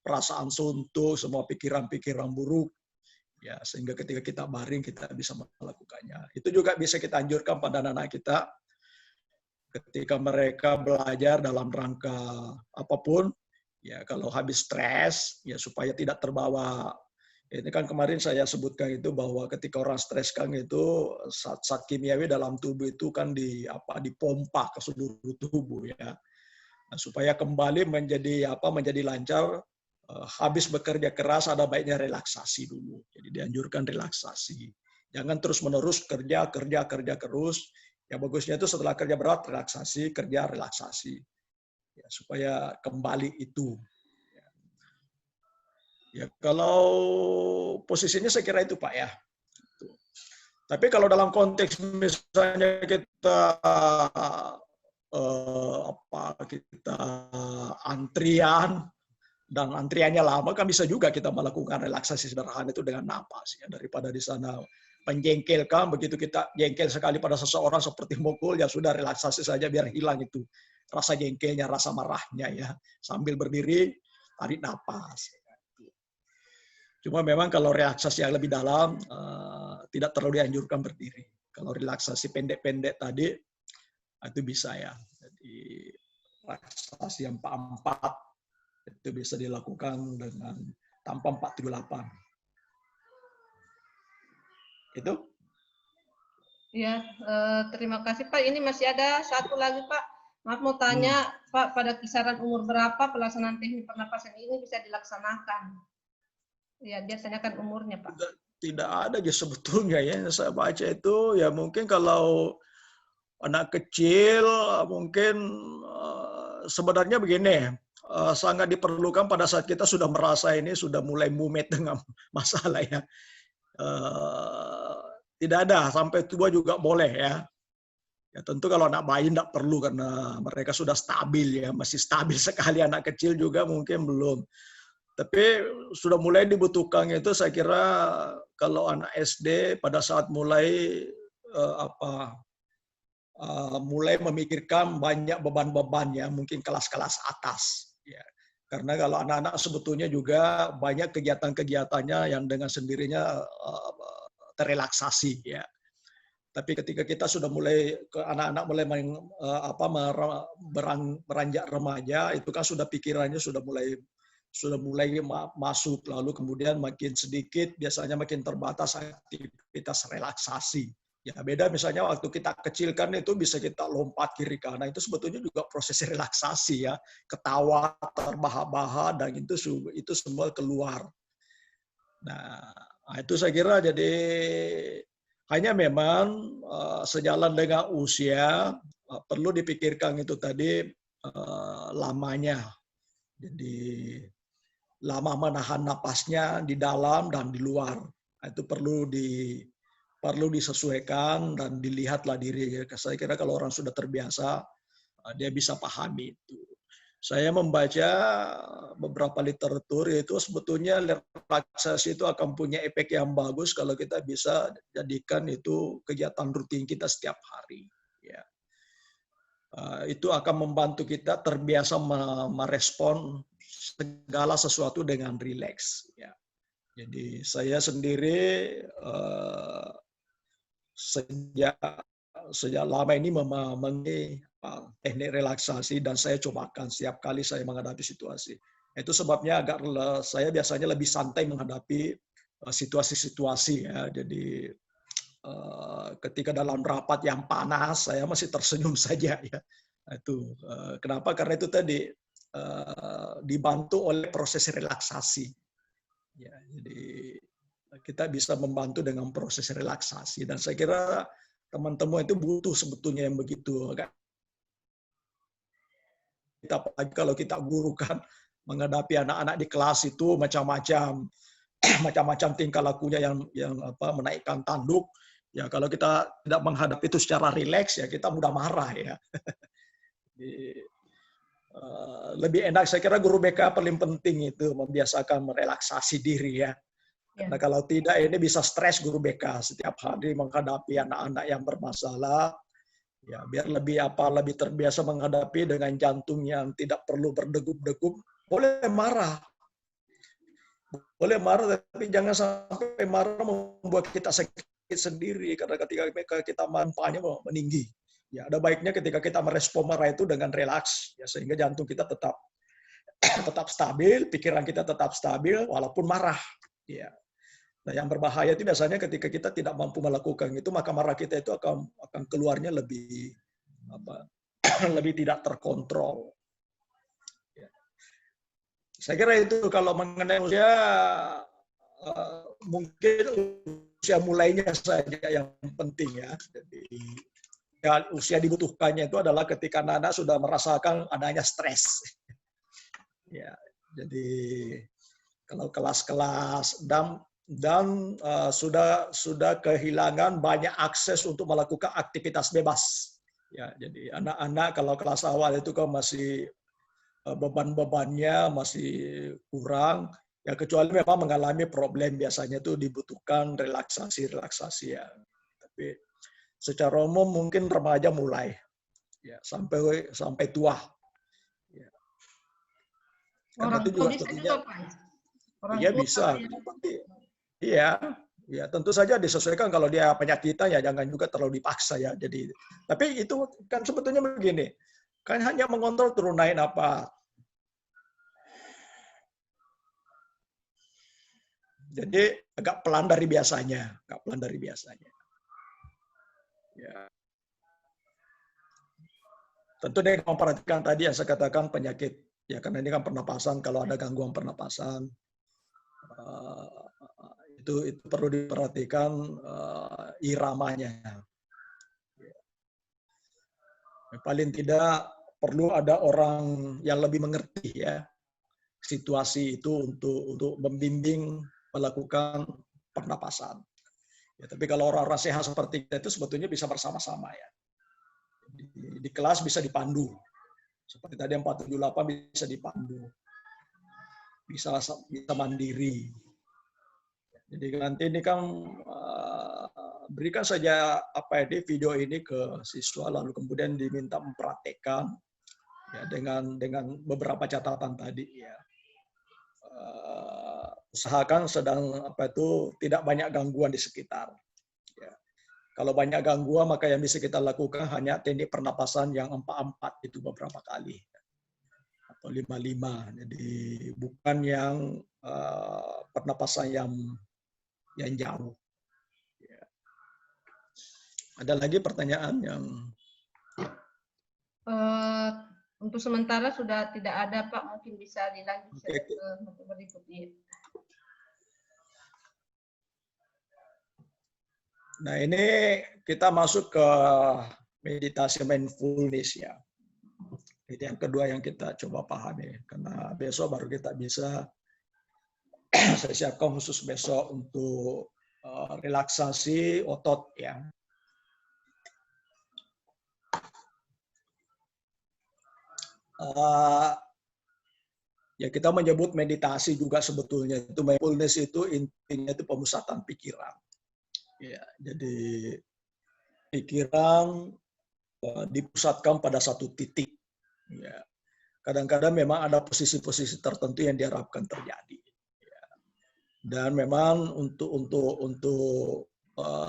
perasaan suntuk, semua pikiran-pikiran buruk, ya sehingga ketika kita baring kita bisa melakukannya. Itu juga bisa kita anjurkan pada anak-anak kita ketika mereka belajar dalam rangka apapun, ya kalau habis stres, ya supaya tidak terbawa. Ini kan kemarin saya sebutkan itu bahwa ketika orang stres kan itu zat kimiawi dalam tubuh itu kan dipompa ke seluruh tubuh ya. Nah, supaya kembali menjadi lancar, habis bekerja keras ada baiknya relaksasi dulu. Jadi dianjurkan relaksasi. Jangan terus-menerus kerja terus. Ya bagusnya itu setelah kerja berat relaksasi, kerja relaksasi. Ya, supaya kembali itu. Ya, kalau posisinya saya kira itu Pak ya. Tapi kalau dalam konteks misalnya kita kita antrian dan antriannya lama kan bisa juga kita melakukan relaksasi sederhana itu dengan napas ya, daripada di sana menjengkelkan, begitu kita jengkel sekali pada seseorang seperti mukul ya sudah relaksasi saja biar hilang itu rasa jengkelnya, rasa marahnya ya, sambil berdiri tarik napas. Cuma memang kalau relaksasi yang lebih dalam tidak terlalu dianjurkan berdiri. Kalau relaksasi pendek-pendek tadi itu bisa ya. Jadi relaksasi yang 4 itu bisa dilakukan dengan tanpa 478. Itu? Ya, terima kasih Pak. Ini masih ada satu lagi Pak. Maaf mau tanya Pak, pada kisaran umur berapa pelaksanaan teknik pernapasan ini bisa dilaksanakan? Ya, dia tanyakan umurnya, Pak. Tidak ada aja sebetulnya ya. Saya baca itu ya mungkin kalau anak kecil mungkin sebenarnya begini, sangat diperlukan pada saat kita sudah merasa ini sudah mulai mumet dengan masalah ya. Tidak ada, sampai tua juga boleh ya. Ya tentu kalau anak bayi tidak perlu karena mereka sudah stabil ya, masih stabil sekali. Anak kecil juga mungkin belum. Tapi sudah mulai dibutuhkan itu saya kira kalau anak SD pada saat mulai mulai memikirkan banyak beban-beban ya, mungkin kelas-kelas atas ya. Karena kalau anak-anak sebetulnya juga banyak kegiatan-kegiatannya yang dengan sendirinya terrelaksasi ya. Tapi ketika kita sudah mulai anak-anak mulai beranjak remaja itu kan sudah pikirannya sudah mulai masuk, lalu kemudian makin sedikit biasanya makin terbatas aktivitas relaksasi Ya beda misalnya waktu kita kecil kan itu bisa kita lompat kiri kanan, itu sebetulnya juga proses relaksasi ya, ketawa, terbahak-bahak dan itu semua keluar. Nah, itu saya kira jadi hanya memang sejalan dengan usia perlu dipikirkan itu tadi lamanya. Jadi lama menahan napasnya di dalam dan di luar. Itu perlu disesuaikan dan dilihatlah diri. Saya kira kalau orang sudah terbiasa, dia bisa pahami itu. Saya membaca beberapa literatur, yaitu sebetulnya relaksasi itu akan punya efek yang bagus kalau kita bisa jadikan itu kegiatan rutin kita setiap hari. Ya. Itu akan membantu kita terbiasa merespon segala sesuatu dengan rileks. Ya. Jadi saya sendiri sejak lama ini mengenai teknik relaksasi dan saya cobakan setiap kali saya menghadapi situasi. Itu sebabnya saya biasanya lebih santai menghadapi situasi-situasi ya. Jadi ketika dalam rapat yang panas saya masih tersenyum saja ya. Itu kenapa? Karena itu tadi dibantu oleh proses relaksasi. Ya, jadi kita bisa membantu dengan proses relaksasi dan saya kira teman-teman itu butuh sebetulnya yang begitu. Apalagi kalau kita guru kan menghadapi anak-anak di kelas itu macam-macam tingkah lakunya yang menaikkan tanduk. Ya kalau kita tidak menghadapi itu secara rileks ya kita mudah marah ya. Lebih enak saya kira guru BK paling penting itu membiasakan merelaksasi diri ya. Karena kalau tidak ini bisa stres guru BK setiap hari menghadapi anak-anak yang bermasalah. Ya, biar lebih terbiasa menghadapi dengan jantung yang tidak perlu berdegup-degup. Boleh marah, tapi jangan sampai marah membuat kita sakit sendiri. Karena ketika kita manfaatnya meninggi. Ya, ada baiknya ketika kita merespon marah itu dengan relaks, ya, sehingga jantung kita tetap stabil, pikiran kita tetap stabil walaupun marah. Ya. Nah, yang berbahaya itu biasanya ketika kita tidak mampu melakukan itu, maka marah kita itu akan keluarnya lebih tidak terkontrol. Ya. Saya kira itu kalau mengenai usia, mungkin usia mulainya saja yang penting ya. Jadi ya, usia dibutuhkannya itu adalah ketika anak-anak sudah merasakan adanya stres. Ya, jadi kalau kelas-kelas dan sudah kehilangan banyak akses untuk melakukan aktivitas bebas. Ya, jadi anak-anak kalau kelas awal itu kan masih beban-bebannya masih kurang, ya kecuali memang mengalami problem biasanya itu dibutuhkan relaksasi ya. Tapi secara umum mungkin remaja mulai, ya sampai tua. Ya. Orang itu tua juga bisa tentunya, juga, Pak. Orang iya tua bisa. ya. Iya, tentu saja disesuaikan kalau dia penyakitan ya jangan juga terlalu dipaksa ya. Jadi, tapi itu kan sebetulnya begini, kan hanya mengontrol turun naik apa. Jadi agak pelan dari biasanya, Ya. Tentu dia memperhatikan tadi yang saya katakan penyakit, ya karena ini kan pernapasan, kalau ada gangguan pernapasan. Itu perlu diperhatikan iramanya. Paling tidak perlu ada orang yang lebih mengerti ya situasi itu untuk membimbing melakukan pernapasan. Ya, tapi kalau orang-orang sehat seperti kita itu sebetulnya bisa bersama-sama ya. Di kelas bisa dipandu. Seperti tadi 478 bisa dipandu. Bisa mandiri. Jadi nanti ini kan berikan saja video ini ke siswa lalu kemudian diminta mempraktekkan ya dengan beberapa catatan tadi ya. Usahakan tidak banyak gangguan di sekitar. Ya. Kalau banyak gangguan maka yang bisa kita lakukan hanya teknik pernapasan yang 4-4 itu beberapa kali atau 5-5. Jadi bukan yang pernapasan yang jauh. Ya. Ada lagi pertanyaan yang Untuk sementara sudah tidak ada, Pak. Mungkin bisa dilanjut Oke. ke berikutnya. Nah, ini kita masuk ke meditasi mindfulness ya. Itu yang kedua yang kita coba pahami. Karena besok baru kita bisa, saya siapkan khusus besok untuk relaksasi otot ya. Ya kita menyebut meditasi juga sebetulnya itu mindfulness itu intinya itu pemusatan pikiran. Ya, jadi pikiran dipusatkan pada satu titik. Ya. Kadang-kadang memang ada posisi-posisi tertentu yang diharapkan terjadi. Ya. Dan memang untuk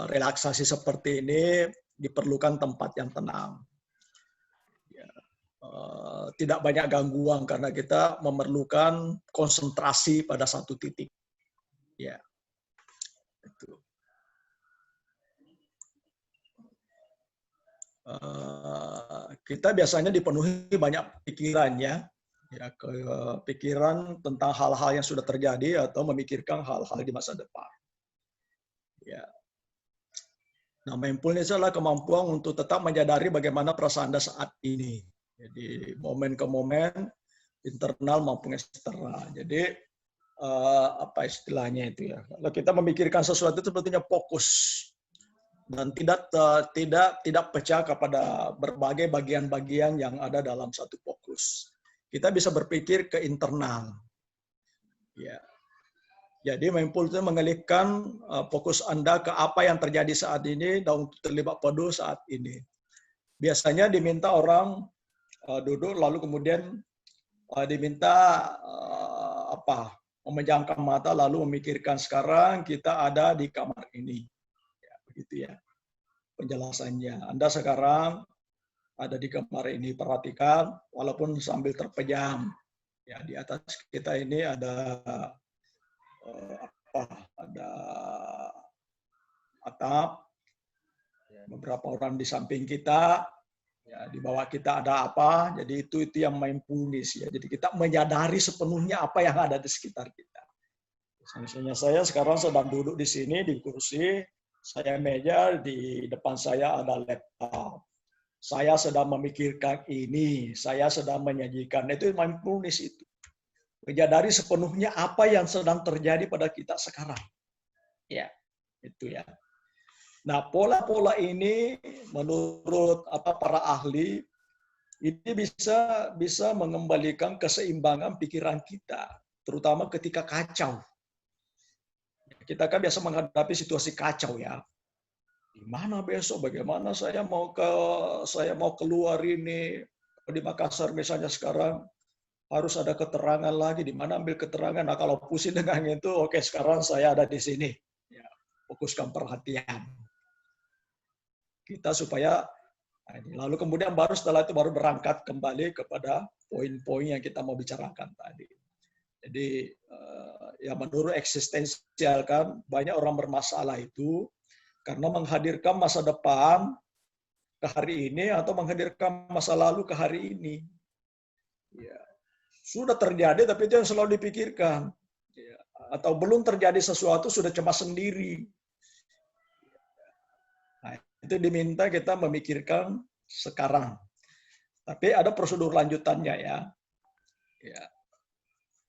relaksasi seperti ini diperlukan tempat yang tenang. Ya. Tidak banyak gangguan karena kita memerlukan konsentrasi pada satu titik. Ya. Itu. Kita biasanya dipenuhi banyak pikirannya, ya, pikiran tentang hal-hal yang sudah terjadi atau memikirkan hal-hal di masa depan. Ya. Nah, mindfulness adalah kemampuan untuk tetap menyadari bagaimana perasaan Anda saat ini. Jadi momen ke momen, internal maupun eksternal. Jadi apa istilahnya itu ya? Kalau kita memikirkan sesuatu itu sebetulnya fokus. Dan tidak pecah kepada berbagai bagian-bagian yang ada dalam satu fokus. Kita bisa berpikir ke internal. Ya. Jadi mindfulness itu mengalihkan fokus Anda ke apa yang terjadi saat ini dan untuk terlibat penuh saat ini. Biasanya diminta orang duduk lalu kemudian diminta memejamkan mata lalu memikirkan sekarang kita ada di kamar ini. Begitu ya penjelasannya. Anda sekarang ada di kamar ini, perhatikan walaupun sambil terpejam. Ya, di atas kita ini ada ada atap, beberapa orang di samping kita, ya, di bawah kita ada apa. Jadi itu yang mindfulness ya. Jadi kita menyadari sepenuhnya apa yang ada di sekitar kita. Misalnya saya sekarang sedang duduk di sini di kursi. Saya meja, di depan saya ada laptop. Saya sedang memikirkan ini, saya sedang menyajikan. Itu mindfulness itu. Menyadari sepenuhnya apa yang sedang terjadi pada kita sekarang. Ya, itu ya. Nah, pola-pola ini menurut para ahli ini bisa mengembalikan keseimbangan pikiran kita, terutama ketika kacau. Kita kan biasa menghadapi situasi kacau ya. Gimana besok? Bagaimana saya mau keluar ini di Makassar misalnya sekarang harus ada keterangan lagi. Di mana ambil keterangan? Nah kalau pusing dengan itu, oke sekarang saya ada di sini. Ya, fokuskan perhatian kita supaya lalu kemudian setelah itu baru berangkat kembali kepada poin-poin yang kita mau bicarakan tadi. Jadi ya menurut eksistensial kan banyak orang bermasalah itu karena menghadirkan masa depan ke hari ini atau menghadirkan masa lalu ke hari ini. Ya, sudah terjadi tapi itu yang selalu dipikirkan. Ya, atau belum terjadi sesuatu sudah cemas sendiri. Nah, itu diminta kita memikirkan sekarang. Tapi ada prosedur lanjutannya ya. Ya.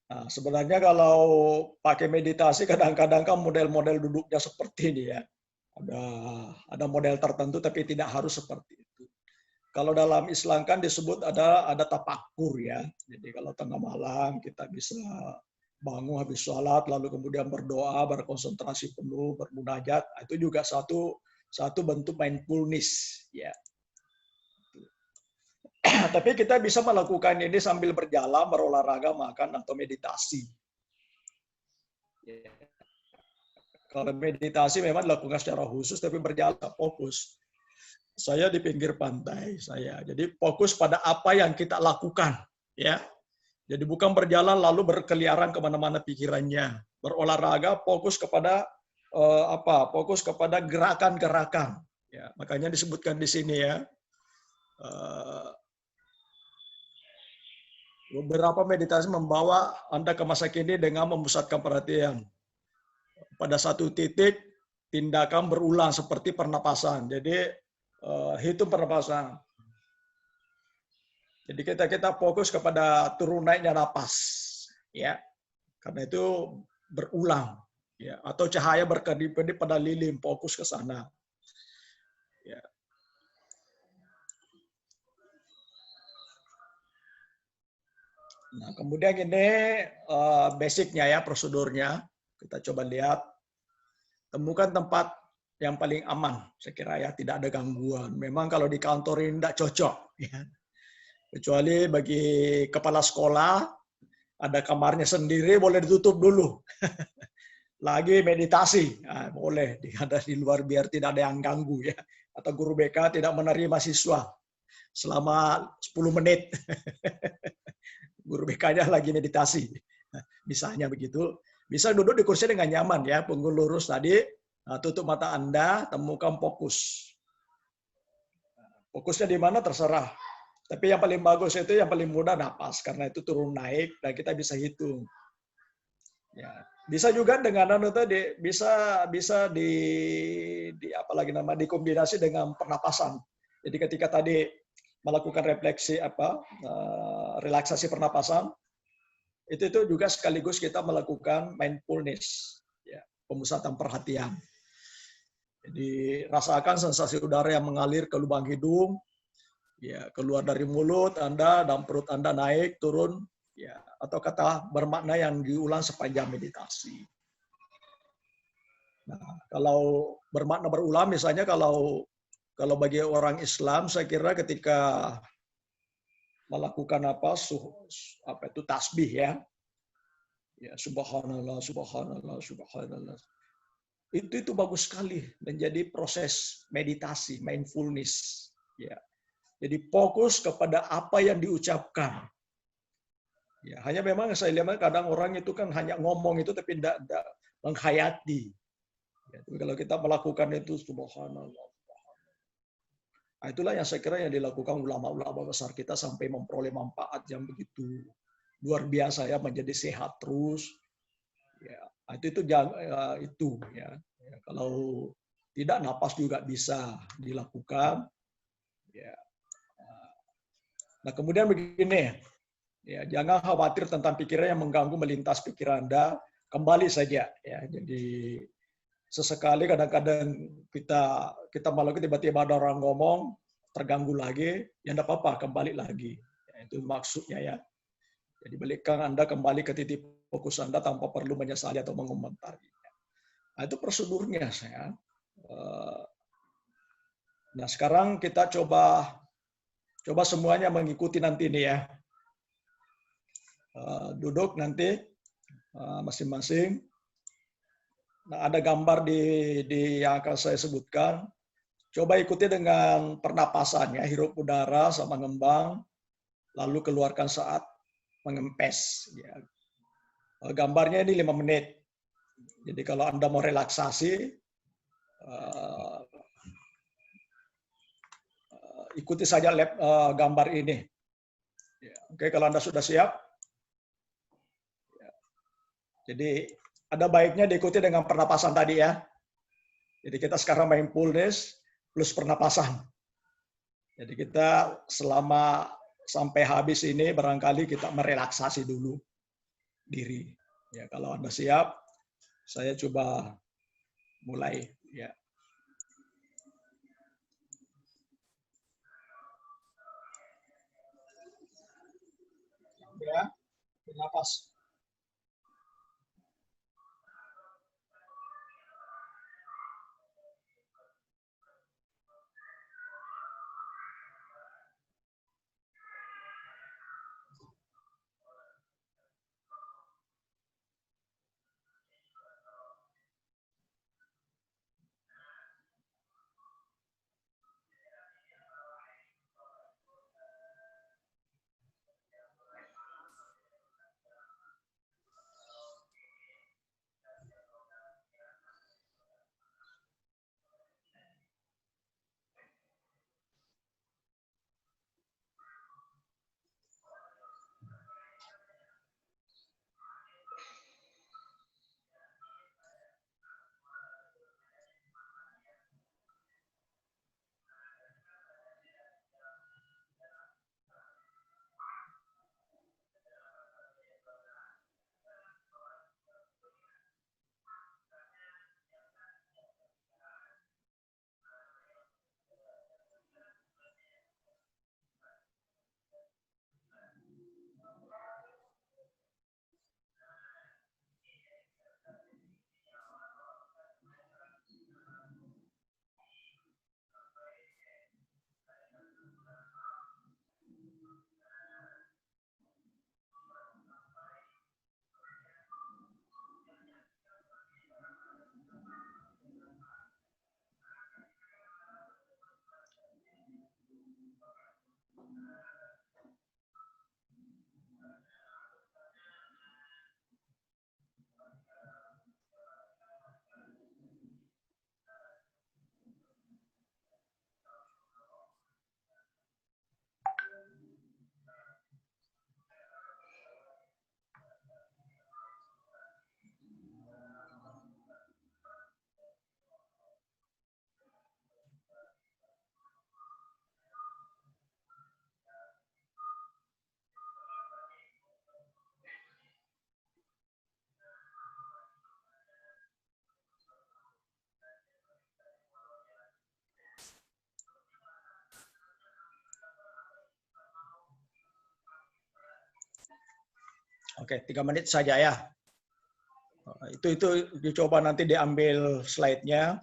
Nah, sebenarnya kalau pakai meditasi kadang-kadang kan model-model duduknya seperti ini ya. Ada model tertentu tapi tidak harus seperti itu. Kalau dalam Islam kan disebut ada tapakur ya. Jadi kalau tengah malam kita bisa bangun habis sholat lalu kemudian berdoa, berkonsentrasi penuh, bermunajat. Itu juga satu bentuk mindfulness ya. Tapi kita bisa melakukan ini sambil berjalan, berolahraga, makan, atau meditasi. Kalau meditasi memang dilakukan secara khusus, tapi berjalan fokus. Saya di pinggir pantai, jadi fokus pada apa yang kita lakukan. Ya, jadi bukan berjalan lalu berkeliaran kemana-mana pikirannya. Berolahraga, fokus kepada fokus kepada gerakan-gerakan. Ya, makanya disebutkan di sini ya. Beberapa meditasi membawa Anda ke masa kini dengan memusatkan perhatian. Pada satu titik, tindakan berulang seperti pernapasan. Jadi, hitung pernapasan. Jadi kita fokus kepada turun naiknya napas. Ya, karena itu berulang. Ya, atau cahaya berkedip-kedip pada lilin, fokus ke sana. Ya. Nah, kemudian ini basicnya ya, prosedurnya. Kita coba lihat. Temukan tempat yang paling aman, saya kira ya, tidak ada gangguan. Memang kalau di kantor ini tidak cocok. Ya. Kecuali bagi kepala sekolah, ada kamarnya sendiri, boleh ditutup dulu. Lagi meditasi, nah, boleh. Ada di luar biar tidak ada yang ganggu. Ya. Atau guru BK tidak menerima siswa selama 10 menit. Guru BK-nya lagi meditasi. Misalnya begitu. Bisa duduk di kursi dengan nyaman ya, punggung lurus tadi, tutup mata Anda, temukan fokus. Fokusnya di mana terserah. Tapi yang paling bagus itu yang paling mudah napas, karena itu turun naik dan kita bisa hitung. Ya, bisa juga dengan tadi bisa di apalagi nama dikombinasi dengan pernapasan. Jadi ketika tadi melakukan refleksi relaksasi pernapasan, itu juga sekaligus kita melakukan mindfulness, ya, pemusatan perhatian. Jadi rasakan sensasi udara yang mengalir ke lubang hidung, ya, keluar dari mulut Anda dan perut Anda naik turun, ya, atau kata bermakna yang diulang sepanjang meditasi. Nah, kalau bermakna berulang, misalnya kalau bagi orang Islam, saya kira ketika melakukan itu tasbih ya, subhanallah, subhanallah, subhanallah. Itu bagus sekali menjadi proses meditasi, mindfulness. Ya. Jadi fokus kepada apa yang diucapkan. Ya, hanya memang saya lihat kadang orang itu kan hanya ngomong itu tapi tidak menghayati. Ya, kalau kita melakukan itu subhanallah. Nah, itulah yang saya kira yang dilakukan ulama-ulama besar kita sampai memperoleh manfaat yang begitu luar biasa ya, menjadi sehat terus. Ya, itu ya. Ya, kalau tidak napas juga bisa dilakukan. Ya. Nah, kemudian begini, ya, jangan khawatir tentang pikiran yang mengganggu melintas pikiran Anda, kembali saja ya. Jadi sesekali kadang-kadang kita malah tiba-tiba ada orang ngomong, terganggu lagi, ya enggak apa-apa, kembali lagi. Ya, itu maksudnya ya. Jadi balikkan Anda kembali ke titik fokus Anda tanpa perlu menyesali atau mengomentari. Nah, itu prosedurnya saya. Nah, sekarang kita coba semuanya mengikuti nanti ini ya. Duduk nanti masing-masing. Nah, ada gambar di yang akan saya sebutkan. Coba ikuti dengan pernapasan ya, hirup udara sama ngembang, lalu keluarkan saat mengempes. Ya. Gambarnya ini 5 menit. Jadi kalau Anda mau relaksasi, ikuti saja gambar ini. Ya. Oke, kalau Anda sudah siap. Ya. Jadi ada baiknya diikuti dengan pernapasan tadi ya. Jadi kita sekarang mindfulness plus pernapasan. Jadi kita selama sampai habis ini barangkali kita merelaksasi dulu diri. Ya, kalau Anda siap, saya coba mulai ya. Ya, bernapas. Oke, 3 menit saja ya. Itu dicoba nanti diambil slide-nya.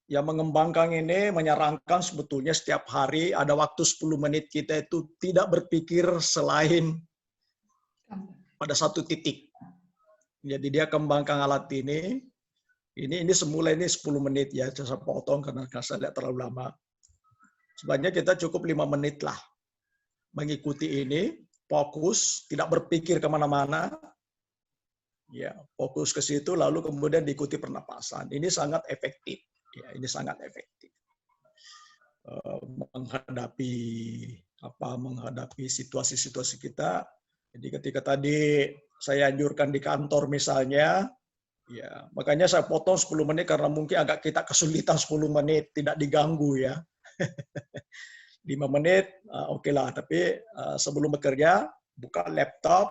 Yang mengembangkan ini menyarankan sebetulnya setiap hari ada waktu 10 menit kita itu tidak berpikir selain pada satu titik. Jadi dia kembangkan alat ini. Ini semula ini 10 menit ya, saya potong karena saya lihat terlalu lama. Sebenarnya kita cukup 5 menit lah mengikuti ini, fokus, tidak berpikir kemana-mana, ya fokus ke situ, lalu kemudian diikuti pernapasan. Ini sangat efektif, ya ini sangat efektif menghadapi situasi-situasi kita. Jadi ketika tadi saya anjurkan di kantor misalnya, ya makanya saya potong 10 menit karena mungkin agak kita kesulitan 10 menit tidak diganggu ya. 5 menit oke lah, tapi sebelum bekerja buka laptop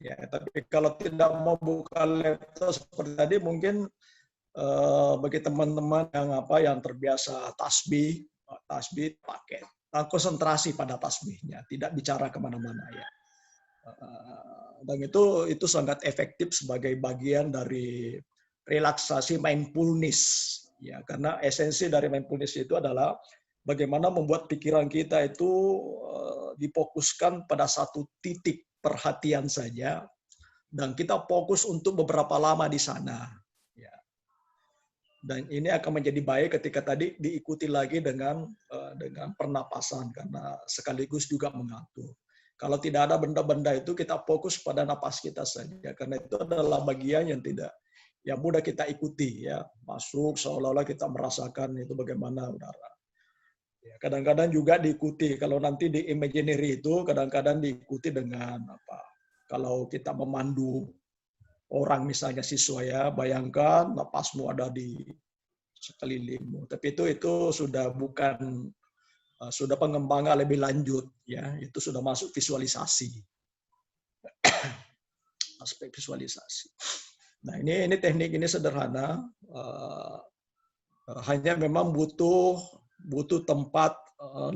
ya, tapi kalau tidak mau buka laptop seperti tadi mungkin bagi teman-teman yang terbiasa tasbih pakai konsentrasi pada tasbihnya, tidak bicara kemana-mana ya. Dan itu sangat efektif sebagai bagian dari relaksasi mindfulness ya, karena esensi dari mindfulness itu adalah bagaimana membuat pikiran kita itu difokuskan pada satu titik perhatian saja, dan kita fokus untuk beberapa lama di sana. Ya. Dan ini akan menjadi baik ketika tadi diikuti lagi dengan pernapasan, karena sekaligus juga mengatur. Kalau tidak ada benda-benda itu, kita fokus pada napas kita saja, karena itu adalah bagian yang mudah kita ikuti ya, masuk seolah-olah kita merasakan itu bagaimana udara. Kadang-kadang juga diikuti, kalau nanti di imaginary itu kadang-kadang diikuti dengan kalau kita memandu orang misalnya siswa ya, bayangkan napasmu ada di sekelilingmu. Tapi itu sudah bukan, sudah pengembangan lebih lanjut ya, itu sudah masuk visualisasi. Aspek visualisasi. Nah ini teknik ini sederhana, hanya memang butuh tempat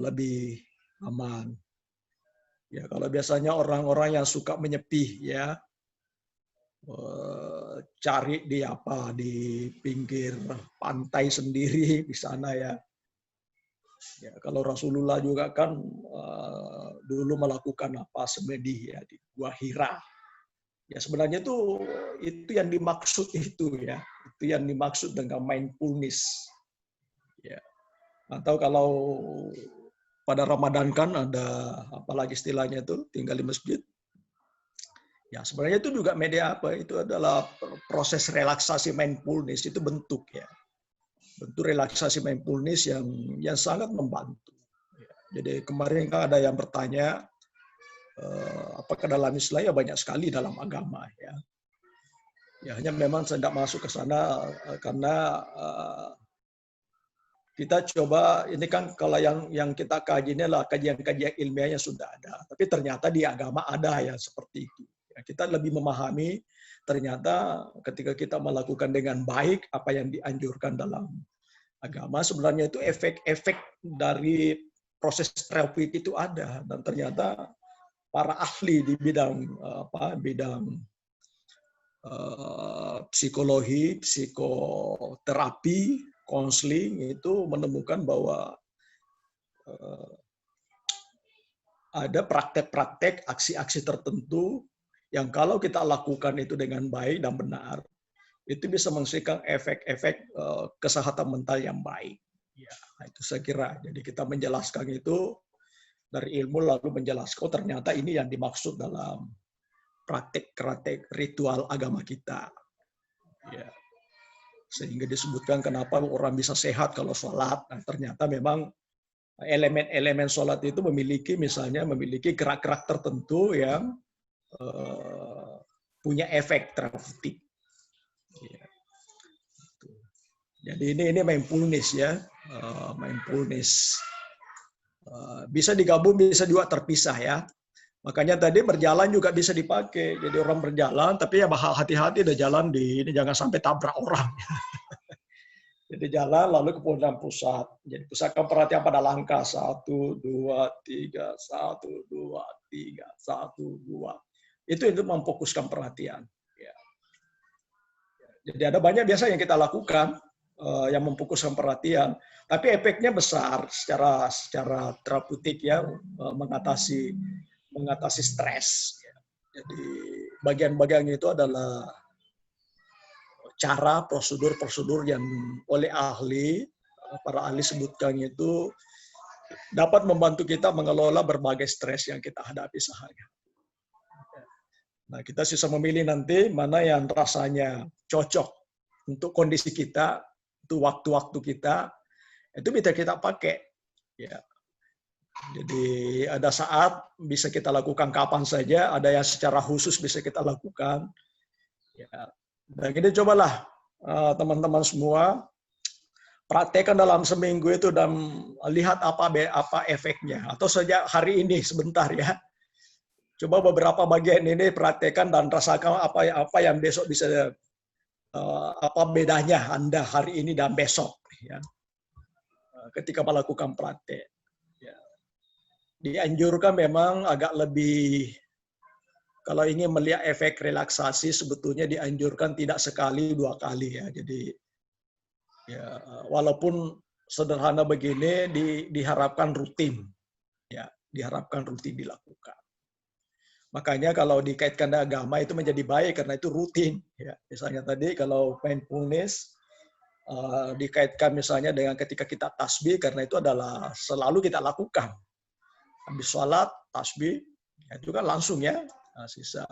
lebih aman. Ya, kalau biasanya orang-orang yang suka menyepih ya, cari di pinggir pantai sendiri di sana ya. Ya, kalau Rasulullah juga kan dulu melakukan semedi ya di Gua Hira. Ya sebenarnya itu yang dimaksud itu ya, itu yang dimaksud dengan mindfulness. Ya. Atau kalau pada Ramadan kan ada apalagi istilahnya itu tinggal di masjid. Ya sebenarnya itu juga media itu adalah proses relaksasi mindfulness, itu bentuk ya. Bentuk relaksasi mindfulness yang sangat membantu. Ya, jadi kemarin kan ada yang bertanya apakah dalam Islam, ya banyak sekali dalam agama ya. Ya hanya memang saya tidak masuk ke sana karena kita coba, ini kan kalau yang kita kaji ini adalah kajian-kajian ilmiahnya sudah ada, tapi ternyata di agama ada ya seperti itu. Ya, kita lebih memahami ternyata ketika kita melakukan dengan baik apa yang dianjurkan dalam agama, sebenarnya itu efek-efek dari proses terapi itu ada, dan ternyata para ahli di bidang psikologi, psikoterapi, konseling itu menemukan bahwa ada praktek-praktek, aksi-aksi tertentu yang kalau kita lakukan itu dengan baik dan benar, itu bisa menghasilkan efek-efek kesehatan mental yang baik. Ya, itu saya kira. Jadi kita menjelaskan itu dari ilmu lalu menjelaskan ternyata ini yang dimaksud dalam praktek-praktek ritual agama kita. Ya. Sehingga disebutkan kenapa orang bisa sehat kalau sholat. Nah, ternyata memang elemen-elemen sholat itu memiliki gerak-gerak tertentu yang punya efek terapeutik. Ya. Jadi ini mindfulness ya, mindfulness. Bisa digabung, bisa juga terpisah ya. Makanya tadi berjalan juga bisa dipakai. Jadi orang berjalan, tapi ya hati-hati udah jalan ini jangan sampai tabrak orang. Jadi jalan lalu kemudian pusat. Jadi pusatkan perhatian pada langkah 1, 2, 3, 1, 2, 3, 1, 2. Itu memfokuskan perhatian. Ya. Jadi ada banyak biasa yang kita lakukan yang memfokuskan perhatian, tapi efeknya besar secara terapeutik ya, mengatasi stres. Ya. Jadi bagian-bagian itu adalah cara, prosedur yang oleh para ahli sebutkan itu dapat membantu kita mengelola berbagai stres yang kita hadapi sehari-hari. Nah, kita bisa memilih nanti mana yang rasanya cocok untuk kondisi kita, itu waktu-waktu kita, itu bisa kita pakai. Ya. Jadi ada saat bisa kita lakukan kapan saja, ada yang secara khusus bisa kita lakukan. Ya. Dan ini cobalah teman-teman semua praktekkan dalam seminggu itu dan lihat apa efeknya. Atau sejak hari ini sebentar ya. Coba beberapa bagian ini praktekkan dan rasakan apa yang besok bisa apa bedanya Anda hari ini dan besok ya. Ketika melakukan praktek. Ya. Dianjurkan memang agak lebih. Kalau ingin melihat efek relaksasi, sebetulnya dianjurkan tidak sekali, 2 kali ya. Jadi ya, walaupun sederhana begini, diharapkan rutin, ya, diharapkan rutin dilakukan. Makanya kalau dikaitkan dengan agama itu menjadi baik karena itu rutin. Ya. Misalnya tadi kalau mindfulness dikaitkan misalnya dengan ketika kita tasbih karena itu adalah selalu kita lakukan. Habis sholat, tasbih, ya, itu kan langsung ya. Nah, sisa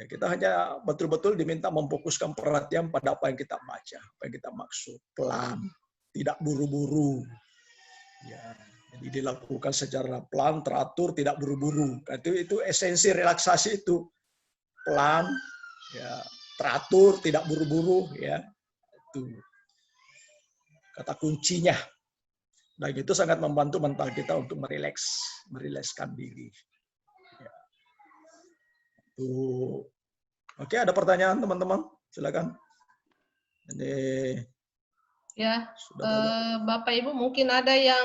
ya kita hanya betul-betul diminta memfokuskan perhatian pada apa yang kita baca, apa yang kita maksud, pelan, tidak buru-buru. Ya, jadi dilakukan secara pelan, teratur, tidak buru-buru. Itu esensi relaksasi itu pelan, ya, teratur, tidak buru-buru, ya itu kata kuncinya. Dan itu sangat membantu mental kita untuk merilekskan diri. Oke, ada pertanyaan teman-teman? Silakan. Ini Ya, Bapak Ibu mungkin ada yang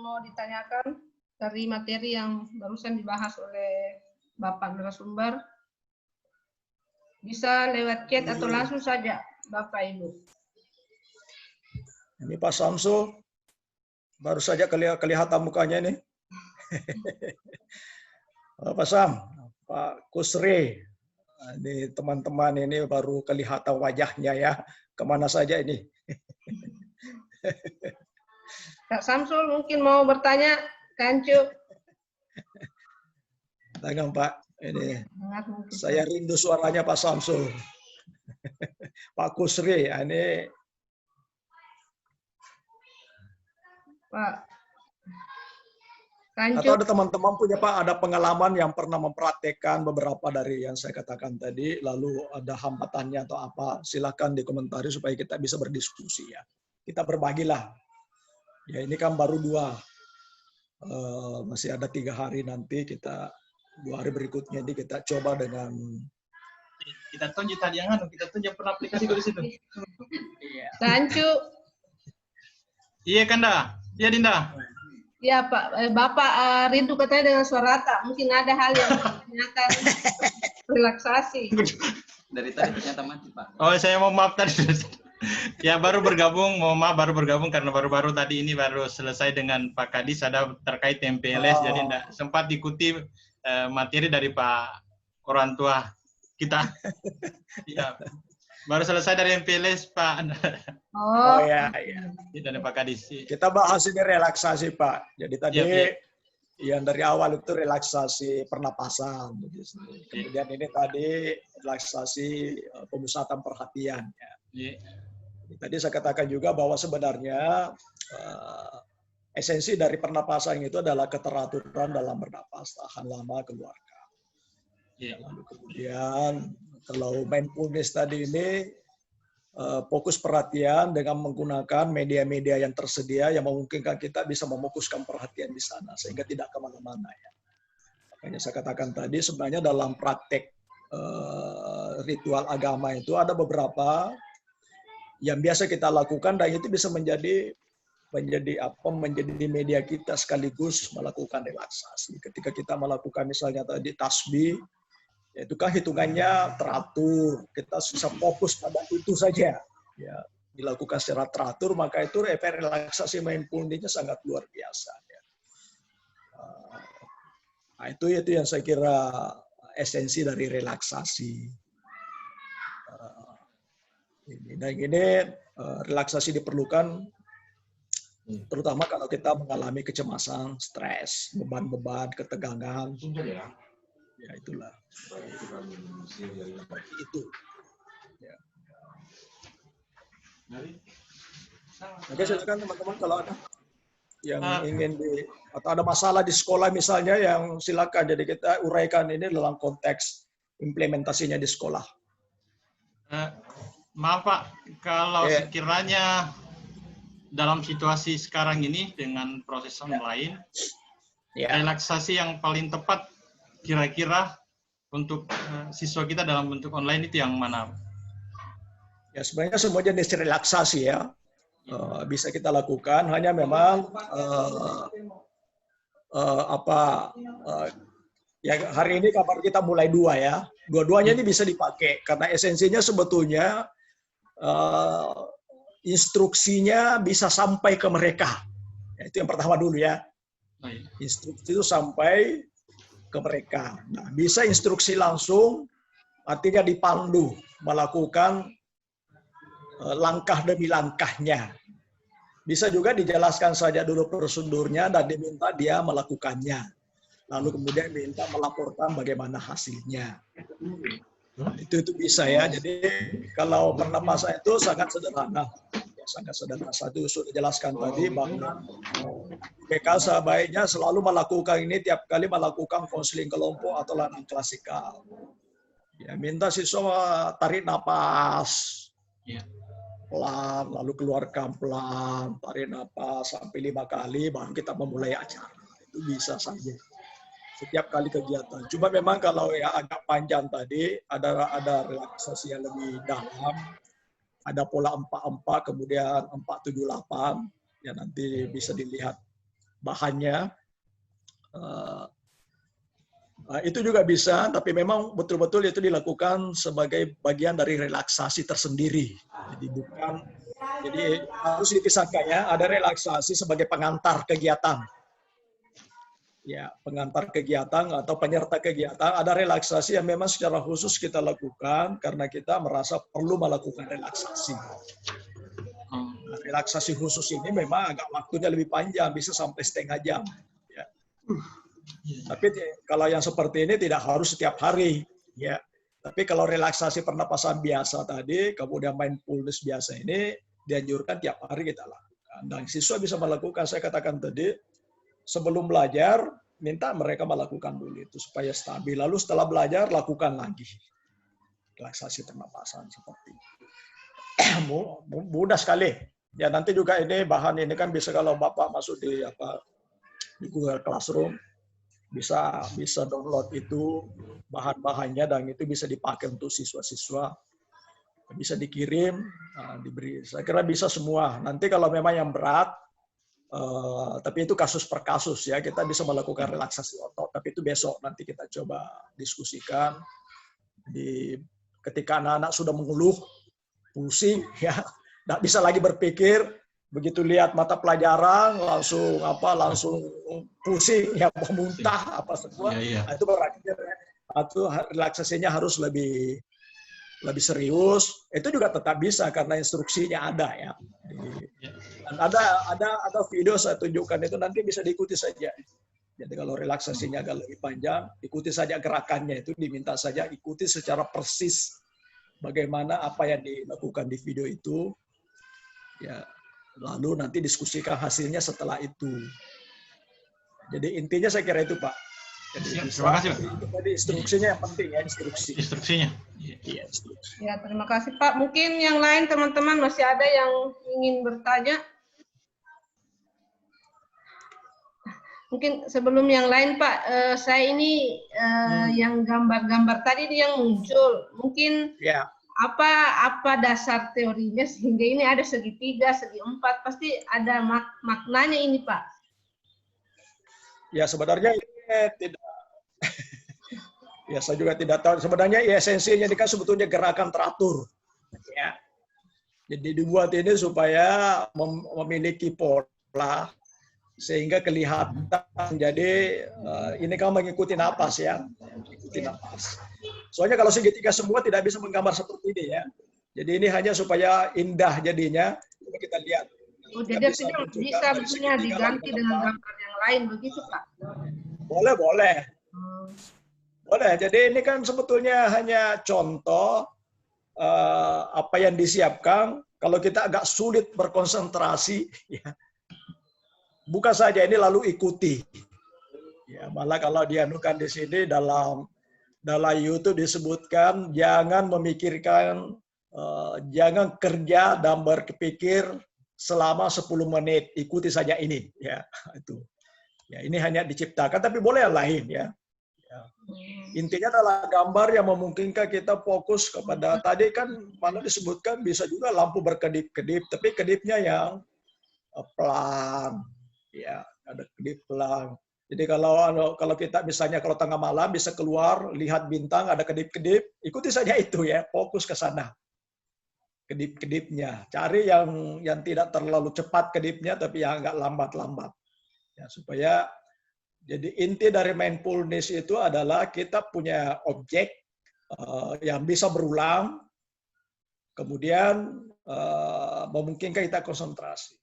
mau ditanyakan dari materi yang barusan dibahas oleh Bapak narasumber. Bisa lewat chat atau langsung saja, Bapak Ibu. Ini Pak Samsul, baru saja kelihatan mukanya ini. Pak Sam, Pak Kusri, ini teman-teman ini baru kelihatan wajahnya ya. Kemana saja ini? Kak Samsul mungkin mau bertanya, Kancu. Tangan Pak, ini saya rindu suaranya Pak Samsul. Pak Kusri, ini Pak Kancu. atau ada teman-teman punya Pak, ada pengalaman yang pernah mempraktekkan beberapa dari yang saya katakan tadi, lalu ada hambatannya atau apa, silakan dikomentari supaya kita bisa berdiskusi ya. Kita berbagilah. Ya ini kan baru 2, masih ada 3 hari nanti kita 2 hari berikutnya ini kita coba dengan kita tunjuk tadi yang kita tunjuk pernah aplikasi di situ. Kancu. Iya Kanda, iya Dinda. Ya Pak, Bapak rindu katanya dengan suara rata. Mungkin ada hal yang ditanyakan relaksasi. Dari tadi ternyata mati Pak. Oh saya mau maaf tadi. Ya baru bergabung, mohon maaf baru bergabung karena baru-baru tadi ini baru selesai dengan Pak Kadis ada terkait MPLS, jadi tidak sempat diikuti materi dari Pak orang tua kita. Ya, baru selesai dari MPLS Pak. Oh ya, Dari Pak Kadis. Kita bahas ini relaksasi Pak. Jadi tadi yang dari awal itu relaksasi pernapasan. Kemudian ini tadi relaksasi pemusatan perhatian. Ya. Tadi saya katakan juga bahwa sebenarnya esensi dari pernapasan itu adalah keteraturan dalam bernapas, tahan lama, keluarkan. Lalu kemudian kalau mindfulness tadi ini fokus perhatian dengan menggunakan media-media yang tersedia yang memungkinkan kita bisa mefokuskan perhatian di sana sehingga tidak kemana-mana ya. Makanya saya katakan tadi sebenarnya dalam praktek ritual agama itu ada beberapa yang biasa kita lakukan, dan itu bisa menjadi media kita sekaligus melakukan relaksasi. Ketika kita melakukan misalnya tadi tasbih, itu kan hitungannya teratur, kita bisa fokus pada itu saja, ya, dilakukan secara teratur, maka itu efek relaksasi mindfulness-nya sangat luar biasa. Ya. Nah, itu yang saya kira esensi dari relaksasi. Dan ini relaksasi diperlukan terutama kalau kita mengalami kecemasan, stres, beban-beban, ketegangan. Ya itulah. Seperti itu. Ya. Oke, silakan teman-teman kalau ada yang ingin atau ada masalah di sekolah misalnya, yang silakan. Jadi kita uraikan ini dalam konteks implementasinya di sekolah. Maaf Pak, kalau sekiranya dalam situasi sekarang ini dengan proses online, relaksasi yang paling tepat kira-kira untuk siswa kita dalam bentuk online itu yang mana? Ya sebenarnya semua jenis relaksasi ya bisa kita lakukan, hanya memang ya hari ini kabar kita mulai 2 ya, dua-duanya ini bisa dipakai karena esensinya sebetulnya instruksinya bisa sampai ke mereka. Ya, itu yang pertama dulu ya. Instruksi itu sampai ke mereka. Nah, bisa instruksi langsung, artinya dipandu, melakukan langkah demi langkahnya. Bisa juga dijelaskan saja dulu prosedurnya dan diminta dia melakukannya. Lalu kemudian minta melaporkan bagaimana hasilnya. Nah, itu bisa ya. Jadi kalau pernapasan itu sangat sederhana. Sangat sederhana. Satu sudah jelaskan tadi bahwa BK sebaiknya selalu melakukan ini tiap kali melakukan konseling kelompok atau latihan klasikal. Ya, minta siswa tarik napas pelan, lalu keluarkan pelan, tarik napas sampai 5 kali, baru kita memulai acara. Itu bisa saja setiap kali kegiatan. Cuma memang kalau ya agak panjang tadi, ada relaksasi yang lebih dalam. Ada pola 4-4, kemudian 4-7-8, ya nanti bisa dilihat bahannya. Itu juga bisa, tapi memang betul-betul itu dilakukan sebagai bagian dari relaksasi tersendiri. Jadi harus dipisahkan ya, ada relaksasi sebagai pengantar kegiatan. Ya, pengantar kegiatan atau penyerta kegiatan, ada relaksasi yang memang secara khusus kita lakukan karena kita merasa perlu melakukan relaksasi. Nah, relaksasi khusus ini memang agak waktunya lebih panjang, bisa sampai setengah jam. Ya. Tapi kalau yang seperti ini tidak harus setiap hari. Ya. Tapi kalau relaksasi pernapasan biasa tadi, kemudian mindfulness biasa ini, dianjurkan tiap hari kita lakukan. Dan siswa bisa melakukan, saya katakan tadi, sebelum belajar, minta mereka melakukan dulu itu supaya stabil. Lalu setelah belajar, lakukan lagi. Relaksasi pernapasan seperti itu. Mudah sekali. Ya nanti juga ini bahan ini kan bisa kalau Bapak masuk di Google Classroom, bisa download itu bahan-bahannya dan itu bisa dipakai untuk siswa-siswa. Bisa dikirim, diberi. Saya kira bisa semua. Nanti kalau memang yang berat, tapi itu kasus per kasus ya, kita bisa melakukan relaksasi otot, tapi itu besok nanti kita coba diskusikan. Ketika anak-anak sudah mengeluh, pusing ya, nggak bisa lagi berpikir, begitu lihat mata pelajaran langsung pusing ya, memuntah apa semua. Nah, itu berarti relaksasinya harus lebih serius. Itu juga tetap bisa karena instruksinya ada ya. Dan ada video saya tunjukkan itu, nanti bisa diikuti saja. Jadi kalau relaksasinya agak lebih panjang, ikuti saja gerakannya itu, diminta saja ikuti secara persis bagaimana apa yang dilakukan di video itu. Ya, lalu nanti diskusikan hasilnya setelah itu. Jadi intinya saya kira itu Pak. Jadi terima kasih Pak. Tadi instruksinya yang penting ya, instruksinya. Iya, instruksi. Ya, terima kasih Pak. Mungkin yang lain teman-teman masih ada yang ingin bertanya? Mungkin sebelum yang lain Pak, saya ini yang gambar-gambar tadi yang muncul. Mungkin apa dasar teorinya sehingga ini ada segitiga, segi empat, pasti ada maknanya ini, Pak. Ya sebenarnya ini tidak, ya saya juga tidak tahu. Sebenarnya ya, esensinya ini kan sebetulnya gerakan teratur. Ya. Jadi dibuat ini supaya memiliki pola sehingga kelihatan. Jadi ini kamu mengikuti napas ya, mengikuti napas. Soalnya kalau segitiga semua tidak bisa menggambar seperti ini ya. Jadi ini hanya supaya indah jadinya. Coba kita lihat. Oh, jadi artinya bisa betulnya diganti dengan gambar yang lain begitu, Pak? Boleh, boleh. Boleh. Jadi ini kan sebetulnya hanya contoh apa yang disiapkan. Kalau kita agak sulit berkonsentrasi, ya, buka saja ini lalu ikuti. Ya, malah kalau dianukan di sini dalam YouTube disebutkan jangan memikirkan, jangan kerja dan berpikir selama 10 menit, ikuti saja ini. Ya, itu. Ya, ini hanya diciptakan, tapi boleh yang lain ya. Intinya adalah gambar yang memungkinkan kita fokus kepada, tadi kan mana disebutkan bisa juga lampu berkedip-kedip, tapi kedipnya yang pelan, ya ada kedip pelan. Jadi kalau kita misalnya kalau tengah malam bisa keluar lihat bintang ada kedip-kedip, ikuti saja itu ya, fokus ke sana. Kedip-kedipnya, cari yang tidak terlalu cepat kedipnya, tapi yang agak lambat-lambat, ya supaya. Jadi inti dari mindfulness itu adalah kita punya objek yang bisa berulang, kemudian memungkinkan kita konsentrasi.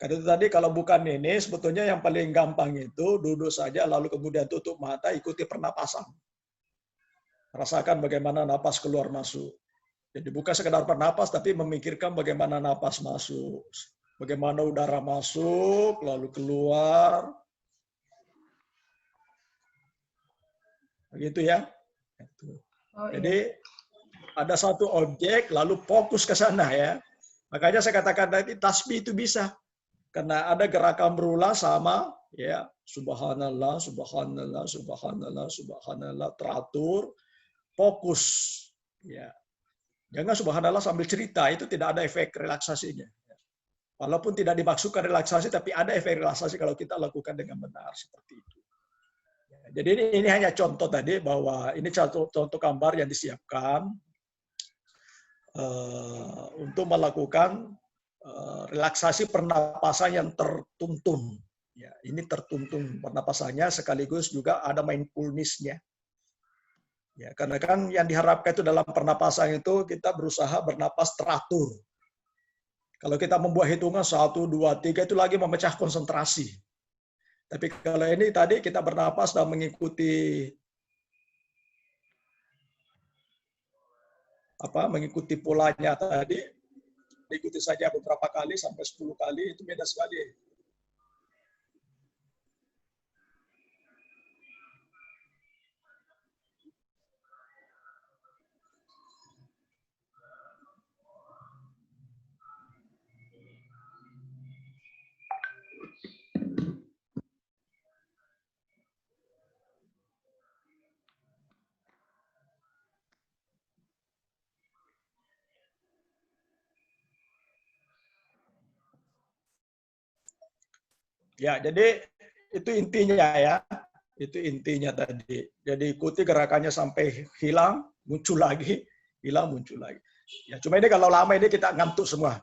Karena itu tadi kalau bukan ini, sebetulnya yang paling gampang itu duduk saja, lalu kemudian tutup mata, ikuti pernapasan. Rasakan bagaimana napas keluar masuk. Jadi bukan sekedar bernapas, tapi memikirkan bagaimana napas masuk, bagaimana udara masuk, lalu keluar. Begitu ya. Jadi ada satu objek lalu fokus ke sana ya. Makanya saya katakan tadi tasbih itu bisa. Karena ada gerakan berulang sama ya, subhanallah, subhanallah, subhanallah, subhanallah, teratur, fokus ya. Jangan subhanallah sambil cerita, itu tidak ada efek relaksasinya. Walaupun tidak dimaksudkan relaksasi, tapi ada efek relaksasi kalau kita lakukan dengan benar seperti itu. Jadi ini hanya contoh tadi bahwa ini contoh gambar yang disiapkan untuk melakukan relaksasi pernapasan yang tertuntun. Ya, ini tertuntun pernapasannya sekaligus juga ada mindfulness-nya. Ya, karena kan yang diharapkan itu dalam pernapasan itu kita berusaha bernapas teratur. Kalau kita membuat hitungan 1, 2, 3 itu lagi memecah konsentrasi. Tapi kalau ini tadi kita bernapas dan mengikuti mengikuti polanya tadi, ikuti saja beberapa kali sampai 10 kali, itu beda sekali. Ya, jadi itu intinya ya. Itu intinya tadi. Jadi ikuti gerakannya sampai hilang, muncul lagi, hilang, muncul lagi. Ya, cuma ini kalau lama ini kita ngantuk semua.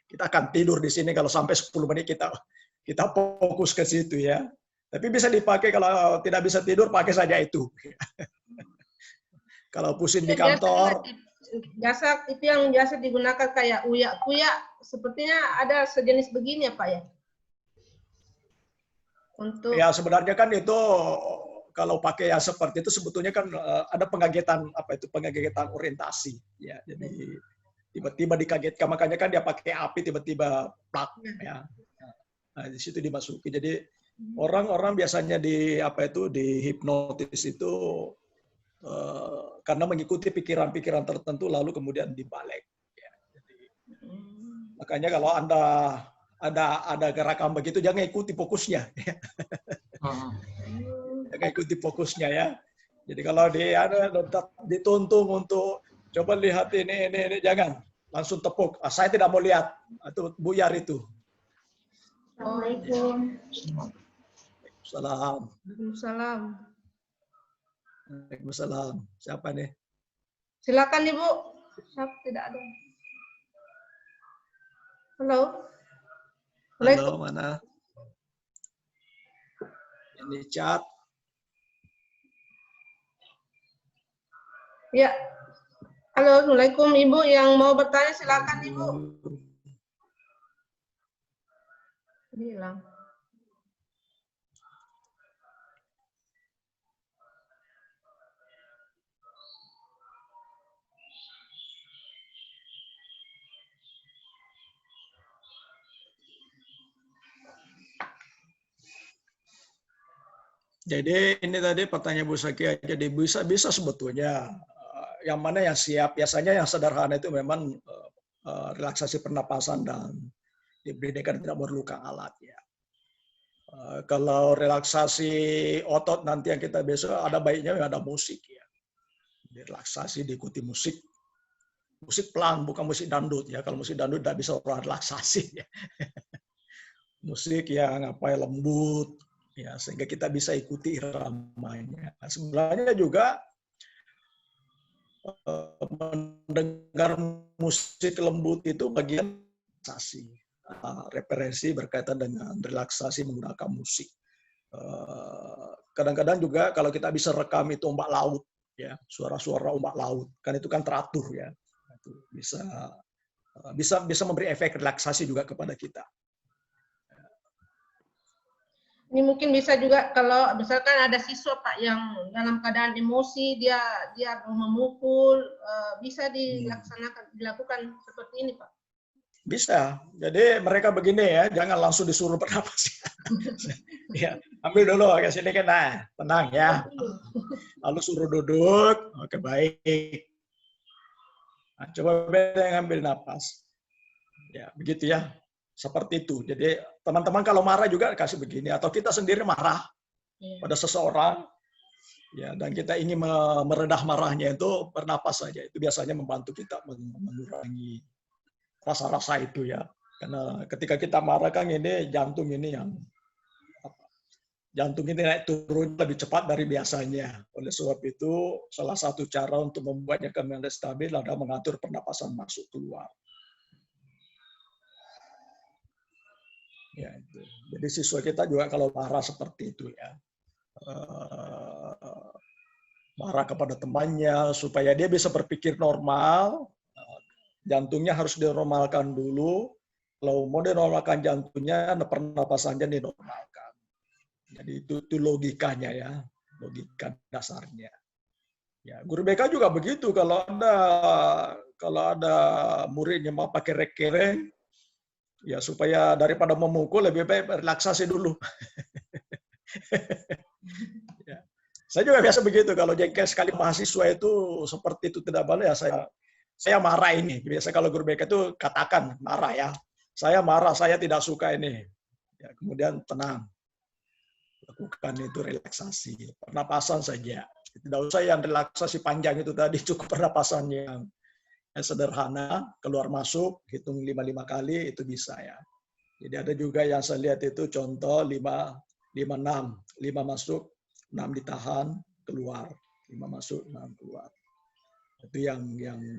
Kita akan tidur di sini kalau sampai 10 menit kita fokus ke situ ya. Tapi bisa dipakai kalau tidak bisa tidur, pakai saja itu. Kalau pusing di kantor. Jasa itu yang biasa digunakan kayak uyak-uyak, sepertinya ada sejenis begini ya Pak ya? Untuk... Ya sebenarnya kan itu kalau pakai yang seperti itu sebetulnya kan ada pengagetan pengagetan orientasi ya. Jadi tiba-tiba dikagetkan, makanya kan dia pakai api tiba-tiba plak ya. Nah, di situ dimasuki. Jadi orang-orang biasanya di hipnotis itu karena mengikuti pikiran-pikiran tertentu lalu kemudian dibalik ya. Jadi, makanya kalau Anda ada gerakan begitu, jangan ikuti fokusnya. Jangan ikuti fokusnya ya. Jadi kalau dituntun untuk Coba lihat ini, jangan langsung tepuk. Saya tidak mau lihat. Itu buyar itu. Assalamualaikum. Salam. Waalaikumsalam. Waalaikumsalam. Siapa nih? Silakan Ibu. Siapa tidak ada? Halo. Halo, mana? Ini chat. Ya. Halo, Assalamualaikum Ibu yang mau bertanya silakan Ibu. Hilang. Jadi ini tadi pertanyaan Bu Sakia. Jadi bisa sebetulnya yang mana yang siap. Biasanya yang sederhana itu memang relaksasi pernapasan dan diberikan tidak memerlukan alat ya. Kalau relaksasi otot nanti yang kita biasa ada baiknya ada musik ya. Relaksasi diikuti musik. Musik pelan bukan musik dangdut ya. Kalau musik dangdut tidak bisa orang relaksasi ya. Musik yang lembut ya sehingga kita bisa ikuti iramanya. Nah, sebenarnya juga mendengar musik lembut itu bagian relaksasi. Referensi berkaitan dengan relaksasi menggunakan musik. Kadang-kadang juga kalau kita bisa rekam itu ombak laut ya, suara-suara ombak laut kan itu kan teratur ya. Itu bisa memberi efek relaksasi juga kepada kita. Ini mungkin bisa juga kalau misalkan ada siswa Pak yang dalam keadaan emosi dia memukul, bisa dilakukan seperti ini Pak. Bisa. Jadi mereka begini ya, jangan langsung disuruh bernapas. Ya, ambil dulu ke sini kan, nah, tenang ya. Lalu suruh duduk, oke baik. Nah, coba ambil napas. Ya, begitu ya. Seperti itu. Jadi teman-teman kalau marah juga kasih begini, atau kita sendiri marah pada seseorang, ya, dan kita ingin meredah marahnya itu bernapas saja. Itu biasanya membantu kita mengurangi rasa-rasa itu ya. Karena ketika kita marah kan ini jantung ini naik turun lebih cepat dari biasanya. Oleh sebab itu salah satu cara untuk membuatnya kembali stabil adalah mengatur pernapasan masuk keluar. Ya, itu. Jadi siswa kita juga kalau marah seperti itu ya, marah kepada temannya supaya dia bisa berpikir normal, jantungnya harus dinormalkan dulu. Kalau mau dinormalkan jantungnya, pernapasannya dinormalkan. Jadi itu logikanya ya, logika dasarnya. Ya, guru BK juga begitu. Kalau ada muridnya mau pakai rek-kereng, ya supaya daripada memukul lebih baik relaksasi dulu. Ya. Saya juga biasa begitu, kalau jengkel sekali mahasiswa itu seperti itu tidak boleh ya saya marah ini. Biasa kalau guru BK itu katakan marah ya. Saya marah, saya tidak suka ini. Ya, kemudian tenang. Lakukan itu relaksasi, pernapasan saja. Tidak usah yang relaksasi panjang itu tadi, cukup pernapasan yang sederhana, keluar masuk, hitung 5 kali, itu bisa ya. Jadi ada juga yang saya lihat itu contoh 5, 6. 5 masuk, 6 ditahan, keluar. 5 masuk, 6 keluar. Itu yang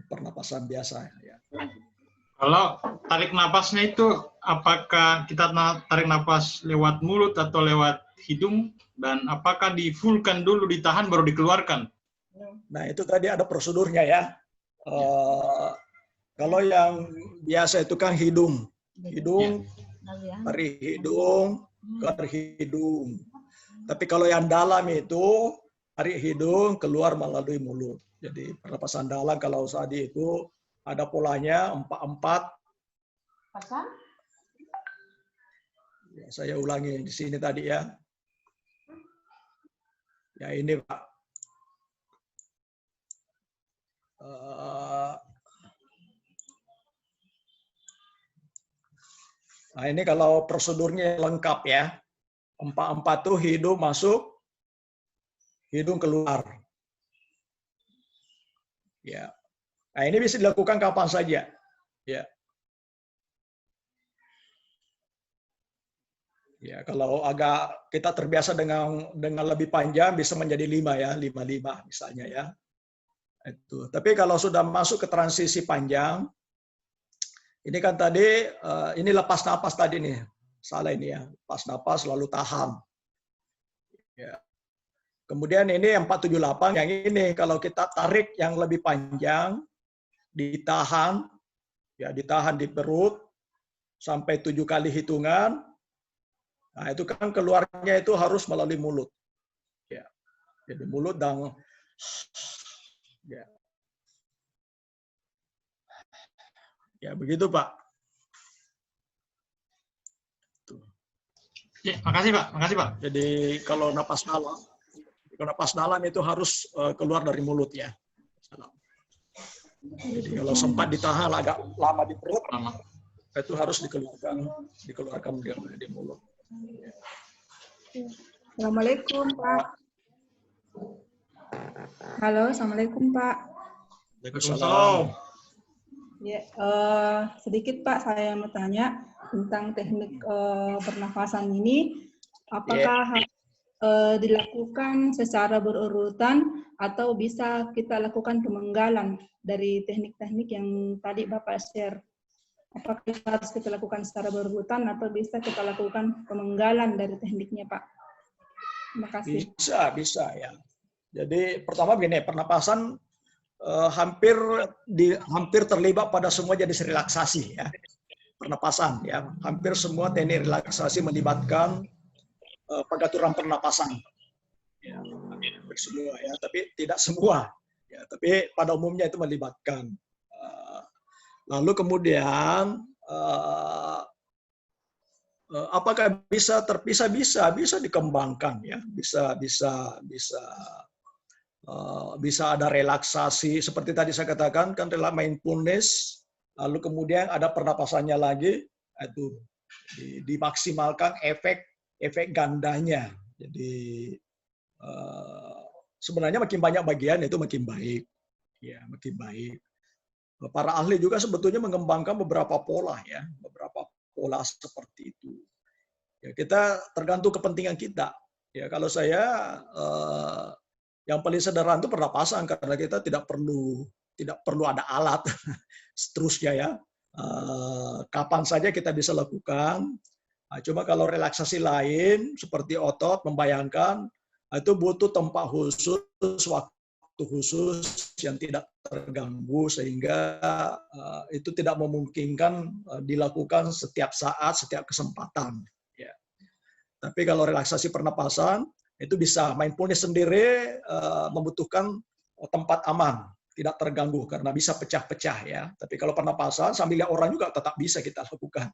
pernapasan biasa ya. Kalau tarik napasnya itu, apakah kita tarik napas lewat mulut atau lewat hidung? Dan apakah di-fullkan dulu, ditahan, baru dikeluarkan? Nah itu tadi ada prosedurnya ya. Kalau yang biasa itu kan hidung, tarik hidung, keluar hidung. Tapi kalau yang dalam itu tarik hidung, keluar melalui mulut. Jadi pernapasan dalam kalau tadi itu ada polanya 4-4. Ya, saya ulangi di sini tadi ya. Ya ini Pak. Nah ini kalau prosedurnya lengkap ya. 4-4 tuh hidung masuk, hidung keluar. Ya. Nah, ini bisa dilakukan kapan saja. Ya. Ya, kalau agak kita terbiasa dengan lebih panjang bisa menjadi 5 ya, 5 misalnya ya. Itu. Tapi kalau sudah masuk ke transisi panjang, ini kan tadi ini lepas napas tadi nih. Salah ini ya. Lepas napas lalu tahan. Ya. Kemudian ini yang 478 yang ini kalau kita tarik yang lebih panjang, ditahan ya, ditahan di perut sampai 7 kali hitungan. Nah, itu kan keluarnya itu harus melalui mulut. Ya. Jadi mulut dan ya. Ya, begitu, Pak. Tuh. Ya, makasih Pak, makasih Pak. Jadi kalau napas dalam itu harus keluar dari mulut ya. Jadi kalau sempat ditahan agak lama di perut, itu harus dikeluarkan di mulut. Assalamualaikum, Pak. Halo, Assalamualaikum, Pak. Waalaikumsalam. Ya, sedikit Pak, saya mau tanya tentang teknik pernafasan ini. Apakah dilakukan secara berurutan atau bisa kita lakukan pemenggalan dari teknik-teknik yang tadi Bapak share? Apakah harus kita lakukan secara berurutan atau bisa kita lakukan pemenggalan dari tekniknya, Pak? Terima kasih. Bisa ya. Jadi pertama begini, pernapasan hampir terlibat pada semua jenis relaksasi ya. Pernapasan ya. Hampir semua teknik relaksasi melibatkan pengaturan pernapasan. Ya, hampir semua ya, tapi tidak semua. Ya, tapi pada umumnya itu melibatkan. Lalu kemudian apakah bisa terpisah? Bisa dikembangkan ya, bisa ada relaksasi seperti tadi saya katakan kan adalah mindfulness, lalu kemudian ada pernapasannya lagi itu dimaksimalkan efek gandanya. Jadi sebenarnya makin banyak bagian itu makin baik, ya makin baik. Para ahli juga sebetulnya mengembangkan beberapa pola ya, beberapa pola seperti itu. Ya, kita tergantung kepentingan kita. Ya, kalau saya yang paling sederhana itu pernapasan karena kita tidak perlu ada alat seterusnya ya. Kapan saja kita bisa lakukan. Nah, cuma kalau relaksasi lain seperti otot, membayangkan itu butuh tempat khusus, waktu khusus yang tidak terganggu sehingga itu tidak memungkinkan dilakukan setiap saat, setiap kesempatan. Ya. Tapi kalau relaksasi pernapasan itu bisa, mindfulness sendiri membutuhkan tempat aman, tidak terganggu karena bisa pecah-pecah ya. Tapi kalau pernapasan sambil lihat orang juga tetap bisa kita lakukan.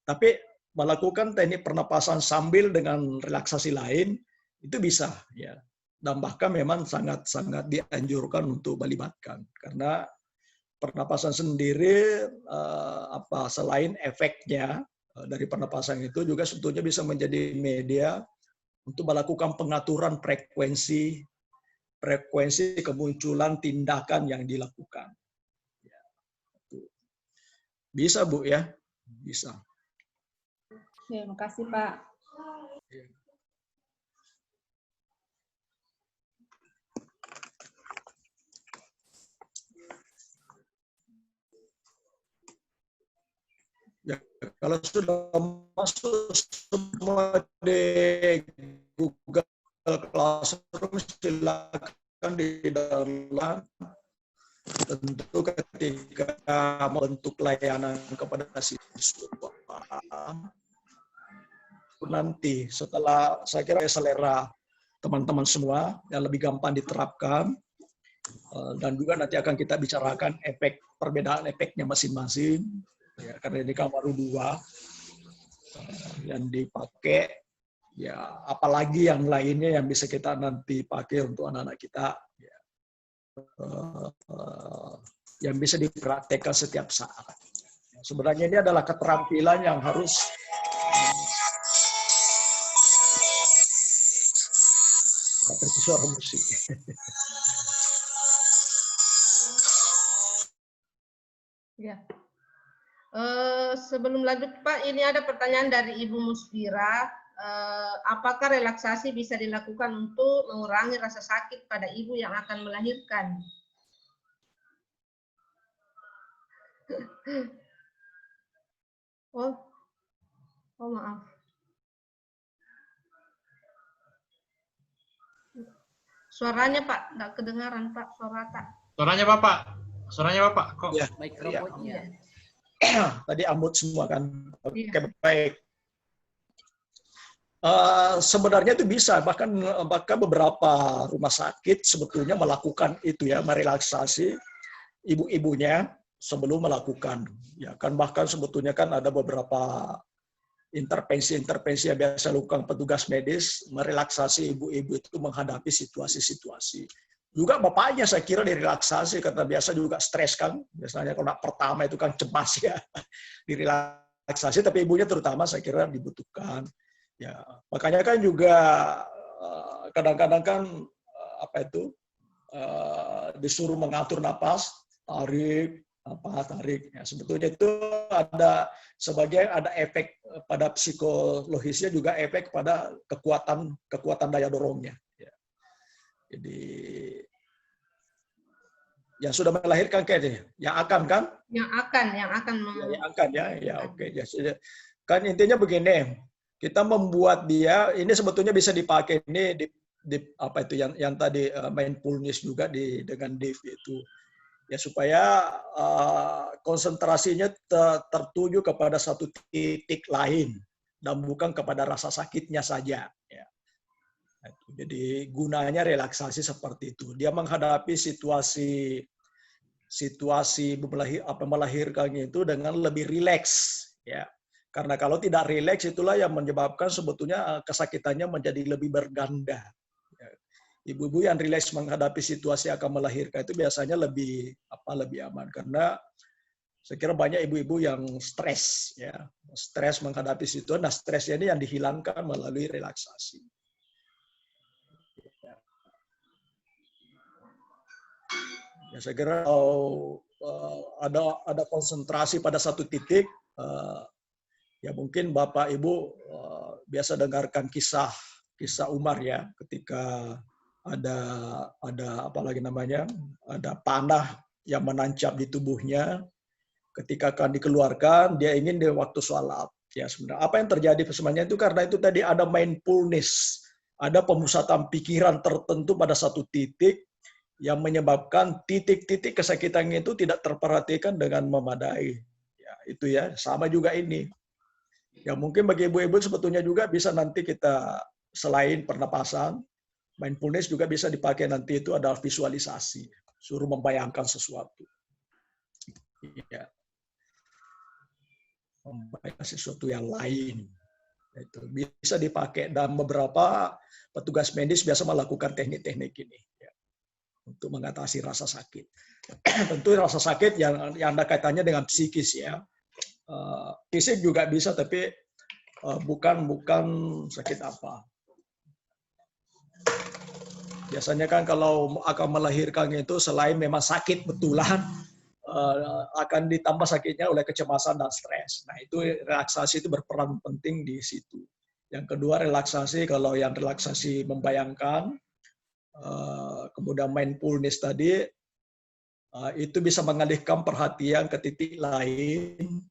Tapi melakukan teknik pernapasan sambil dengan relaksasi lain itu bisa ya. Dan bahkan memang sangat-sangat dianjurkan untuk melibatkan karena pernapasan sendiri selain efeknya dari pernapasan itu juga sebetulnya bisa menjadi media untuk melakukan pengaturan frekuensi kemunculan tindakan yang dilakukan. Bisa Bu ya, bisa. Ya, makasih Pak. Ya, kalau sudah masuk semua di Google Classroom, silakan di download. Tentu ketika membentuk layanan kepada siswa, nanti setelah saya kira selera teman-teman semua yang lebih gampang diterapkan, dan juga nanti akan kita bicarakan perbedaan efeknya masing-masing. Ya, karena ini kan baru 2 yang dipakai, ya apalagi yang lainnya yang bisa kita nanti pakai untuk anak-anak kita, ya, yang bisa dipraktekkan setiap saat. Sebenarnya ini adalah keterampilan yang harus suara musik. Ya. Sebelum lanjut Pak, ini ada pertanyaan dari Ibu Musfira. Apakah relaksasi bisa dilakukan untuk mengurangi rasa sakit pada ibu yang akan melahirkan? Oh maaf. Suaranya Pak, nggak kedengaran Pak, suara tak. Suaranya Bapak kok. Ya, Mikrofonnya. tadi amut semua kan. Oke, Iya. baik. Sebenarnya itu bisa, bahkan beberapa rumah sakit sebetulnya melakukan itu ya, merelaksasi ibu-ibunya sebelum melakukan. Ya kan, bahkan sebetulnya kan ada beberapa intervensi yang biasa lakukan petugas medis merelaksasi ibu-ibu itu menghadapi situasi-situasi. Juga bapaknya saya kira direlaksasi karena biasa juga stres kan. Biasanya kalau pertama itu kan cemas ya, direlaksasi. Tapi ibunya terutama saya kira dibutuhkan. Ya, makanya kan juga kadang-kadang kan disuruh mengatur napas, tarik. Ya, sebetulnya itu ada efek pada psikologisnya, juga efek pada kekuatan daya dorongnya. Ya. Jadi yang sudah melahirkan kayaknya, yang akan kan? Yang akan ya, oke. Ya, kan intinya begini, kita membuat dia ini sebetulnya bisa dipakai ini di apa itu yang tadi mindfulness juga dengan Dave itu. Ya supaya konsentrasinya tertuju kepada satu titik lain dan bukan kepada rasa sakitnya saja. Ya. Jadi gunanya relaksasi seperti itu. Dia menghadapi situasi melahirkannya itu dengan lebih rileks. Ya. Karena kalau tidak rileks itulah yang menyebabkan sebetulnya kesakitannya menjadi lebih berganda. Ibu-ibu yang rileks menghadapi situasi akan melahirkan itu biasanya lebih aman, karena saya kira banyak ibu-ibu yang stres ya, stres menghadapi situasi. Nah, stresnya ini yang dihilangkan melalui relaksasi. Ya, saya kira kalau ada konsentrasi pada satu titik, ya mungkin Bapak Ibu biasa dengarkan kisah Umar ya, ketika ada panah yang menancap di tubuhnya, ketika akan dikeluarkan dia ingin di waktu sholat. Ya sebenarnya apa yang terjadi sebenarnya itu karena itu tadi ada mindfulness, ada pemusatan pikiran tertentu pada satu titik yang menyebabkan titik-titik kesakitannya itu tidak terperhatikan dengan memadai. Ya, itu ya, sama juga ini. Ya mungkin bagi ibu-ibu sebetulnya juga bisa nanti kita selain pernapasan, mindfulness juga bisa dipakai nanti itu adalah visualisasi, suruh membayangkan sesuatu. Ya. Membayangkan sesuatu yang lain. Itu bisa dipakai, dan beberapa petugas medis biasa melakukan teknik-teknik ini ya, untuk mengatasi rasa sakit. Tentu rasa sakit yang ada kaitannya dengan psikis ya. Fisik juga bisa, tapi bukan sakit apa. Biasanya kan kalau akan melahirkan itu selain memang sakit betulan, akan ditambah sakitnya oleh kecemasan dan stres. Nah itu relaksasi itu berperan penting di situ. Yang kedua relaksasi, kalau yang relaksasi membayangkan, kemudian mindfulness tadi, itu bisa mengalihkan perhatian ke titik lain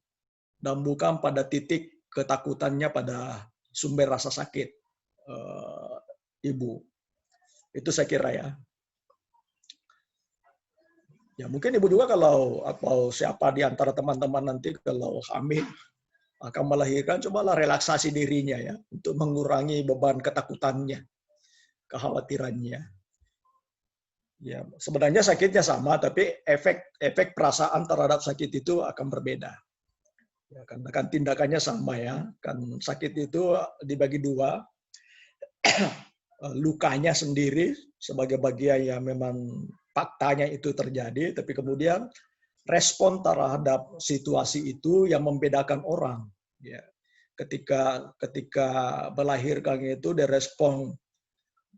dan bukan pada titik ketakutannya pada sumber rasa sakit ibu. Itu saya kira ya. Ya mungkin ibu juga kalau atau siapa di antara teman-teman nanti kalau hamil akan melahirkan, cobalah relaksasi dirinya ya untuk mengurangi beban ketakutannya, kekhawatirannya. Ya sebenarnya sakitnya sama, tapi efek perasaan terhadap sakit itu akan berbeda. Ya, karena kan tindakannya sama ya, kan sakit itu dibagi dua. Lukanya sendiri sebagai bagian yang memang faktanya itu terjadi, tapi kemudian respon terhadap situasi itu yang membedakan orang. Ya. Ketika melahirkan itu direspon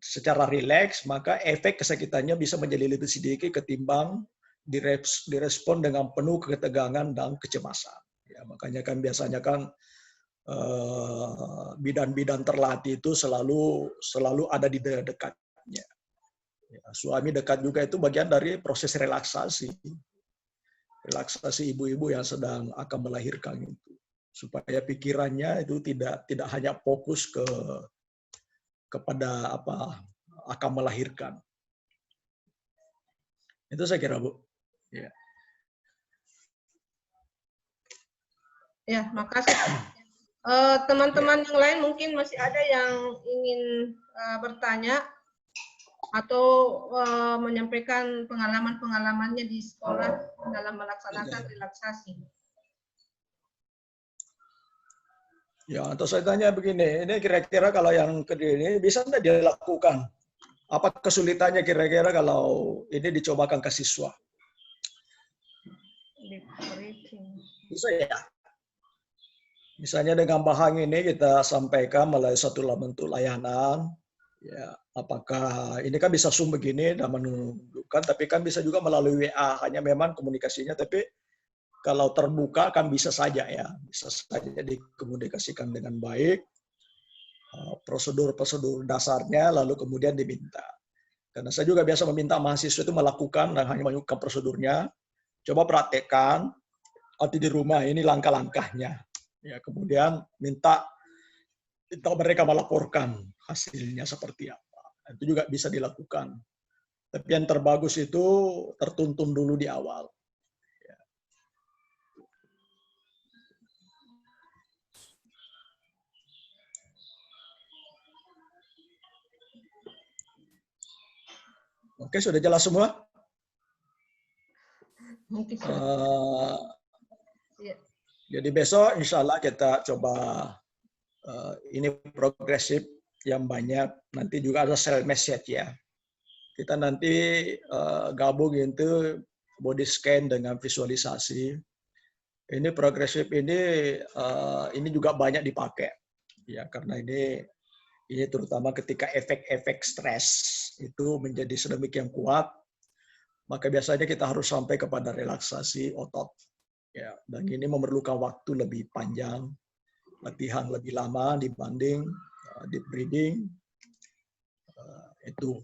secara rileks, maka efek kesakitannya bisa menjadi lebih sedikit ketimbang direspon dengan penuh ketegangan dan kecemasan. Ya, makanya kan biasanya kan bidan-bidan terlatih itu selalu ada di dekatnya. Ya, suami dekat juga itu bagian dari proses relaksasi ibu-ibu yang sedang akan melahirkan itu, supaya pikirannya itu tidak hanya fokus kepada apa akan melahirkan. Itu saya kira, Bu. Ya. Ya, makasih. Teman-teman yang lain mungkin masih ada yang ingin bertanya atau menyampaikan pengalaman-pengalamannya di sekolah dalam melaksanakan relaksasi. Ya, atau saya tanya begini, ini kira-kira kalau yang ini bisa nggak dilakukan? Apa kesulitannya kira-kira kalau ini dicobakan ke siswa? Bisa ya? Misalnya dengan bahan ini kita sampaikan melalui satu bentuk layanan, ya, apakah ini kan bisa Zoom begini dan menunjukkan, tapi kan bisa juga melalui WA, hanya memang komunikasinya, tapi kalau terbuka kan bisa saja ya, bisa saja dikomunikasikan dengan baik, prosedur-prosedur dasarnya, lalu kemudian diminta. Karena saya juga biasa meminta mahasiswa itu melakukan dan hanya menyukai prosedurnya, coba praktekkan, atau di rumah ini langkah-langkahnya. Ya, kemudian minta mereka melaporkan hasilnya seperti apa. Itu juga bisa dilakukan. Tapi yang terbagus itu tertuntun dulu di awal. Ya. Oke, sudah jelas semua? Mungkin Jadi besok insya Allah kita coba ini progresif yang banyak. Nanti juga ada cell message ya. Kita nanti gabung itu body scan dengan visualisasi. Ini progresif ini juga banyak dipakai ya, karena ini terutama ketika efek-efek stres itu menjadi sedemikian kuat, maka biasanya kita harus sampai kepada relaksasi otot. Ya, dan ini memerlukan waktu lebih panjang, latihan lebih lama dibanding deep breathing. Itu.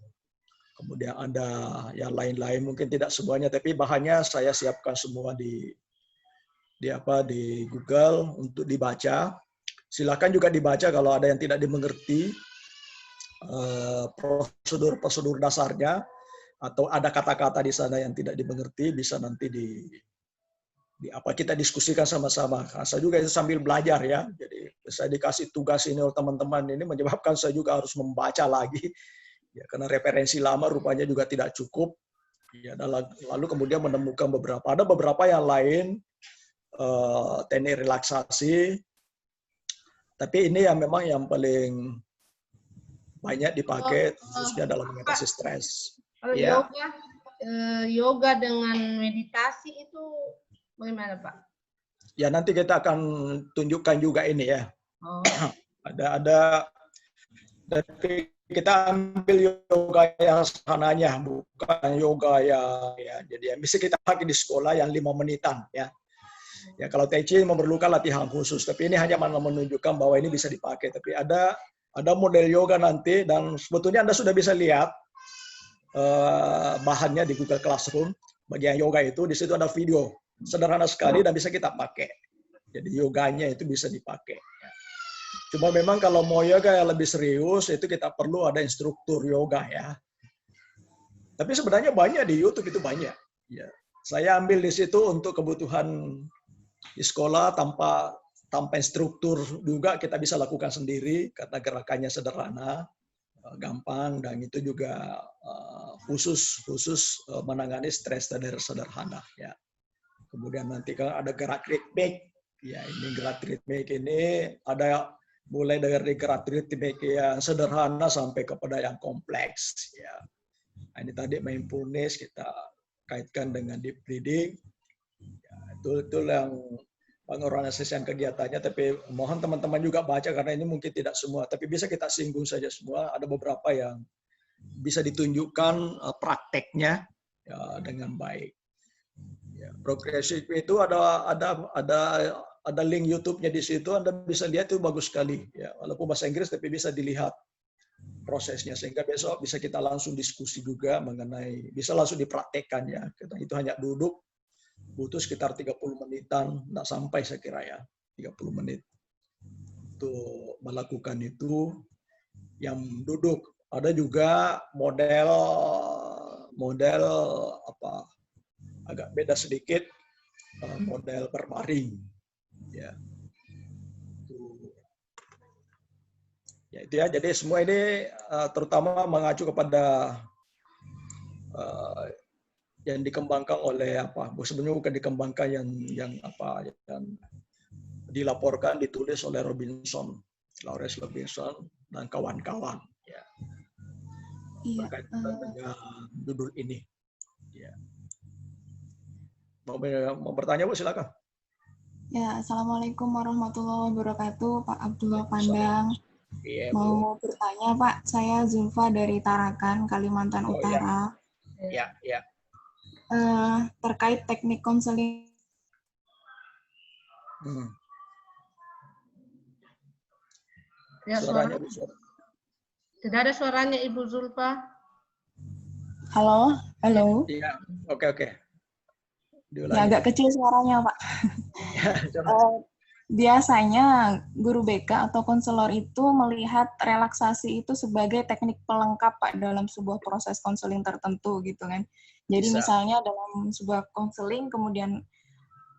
Kemudian ada yang lain-lain, mungkin tidak semuanya, tapi bahannya saya siapkan semua di Google untuk dibaca. Silakan juga dibaca kalau ada yang tidak dimengerti prosedur-prosedur dasarnya, atau ada kata-kata di sana yang tidak dimengerti, bisa nanti kita diskusikan sama-sama. Saya juga itu sambil belajar ya. Jadi saya dikasih tugas ini oleh teman-teman ini menyebabkan saya juga harus membaca lagi. Ya, karena referensi lama rupanya juga tidak cukup. Ya, lalu kemudian menemukan ada beberapa yang lain teknik relaksasi. Tapi ini yang memang yang paling banyak dipakai khususnya dalam mengatasi stres. Kalau ya. yoga dengan meditasi itu bagaimana, Pak? Ya, nanti kita akan tunjukkan juga ini ya. Oh. Ada tapi kita ambil yoga yang sederhananya, bukan yoga ya. Jadi yang bisa kita pakai di sekolah yang 5 menitan ya. Ya, kalau Tai Chi memerlukan latihan khusus, tapi ini hanya menunjukkan bahwa ini bisa dipakai. Tapi ada model yoga nanti, dan sebetulnya Anda sudah bisa lihat bahannya di Google Classroom. Bagian yoga itu di situ ada video sederhana sekali dan bisa kita pakai. Jadi yoganya itu bisa dipakai. Cuma memang kalau mau yoga yang lebih serius itu kita perlu ada instruktur yoga ya. Tapi sebenarnya banyak di YouTube, itu banyak. Ya. Saya ambil di situ untuk kebutuhan di sekolah tanpa instruktur juga kita bisa lakukan sendiri karena gerakannya sederhana, gampang, dan itu juga khusus menangani stres dan sederhana ya. Kemudian nanti kalau ada gerak ritmik, ya ini gerak ritmik ini ada mulai dari gerak ritmik yang sederhana sampai kepada yang kompleks ya. Nah, ini tadi mindfulness kita kaitkan dengan deep breathing. Ya, itu yang pengorganisasian kegiatannya, tapi mohon teman-teman juga baca karena ini mungkin tidak semua, tapi bisa kita singgung saja semua. Ada beberapa yang bisa ditunjukkan prakteknya ya, dengan baik. Progresif itu ada link YouTube-nya di situ, Anda bisa lihat itu bagus sekali ya. Walaupun bahasa Inggris tapi bisa dilihat prosesnya sehingga besok bisa kita langsung diskusi juga mengenai bisa langsung dipraktekkan ya. Kita itu hanya duduk butuh sekitar 30 menitan, enggak sampai saya kira ya. 30 menit untuk melakukan itu yang duduk. Ada juga model apa agak beda sedikit, model berbaring ya. Itu ya, jadi semua ini terutama mengacu kepada yang dikembangkan oleh sebenarnya bukan dikembangkan yang dilaporkan, ditulis oleh Lawrence Robinson dan kawan-kawan ya. Iya. Berkaitan dengan judul ini. Ya. Mau bertanya Bu, silakan. Ya, Assalamualaikum warahmatullahi wabarakatuh, Pak Abdullah Pandang. Iya, Mau bertanya, Pak. Saya Zulfa dari Tarakan, Kalimantan Utara. Ya. Terkait teknik konseling. Ya, Suaranya, suara. Tidak ada suaranya Ibu Zulfa. Halo? Iya, oke. Ya, agak kecil suaranya, Pak. Biasanya guru BK atau konselor itu melihat relaksasi itu sebagai teknik pelengkap, Pak, dalam sebuah proses konseling tertentu gitu kan. Jadi misalnya dalam sebuah konseling kemudian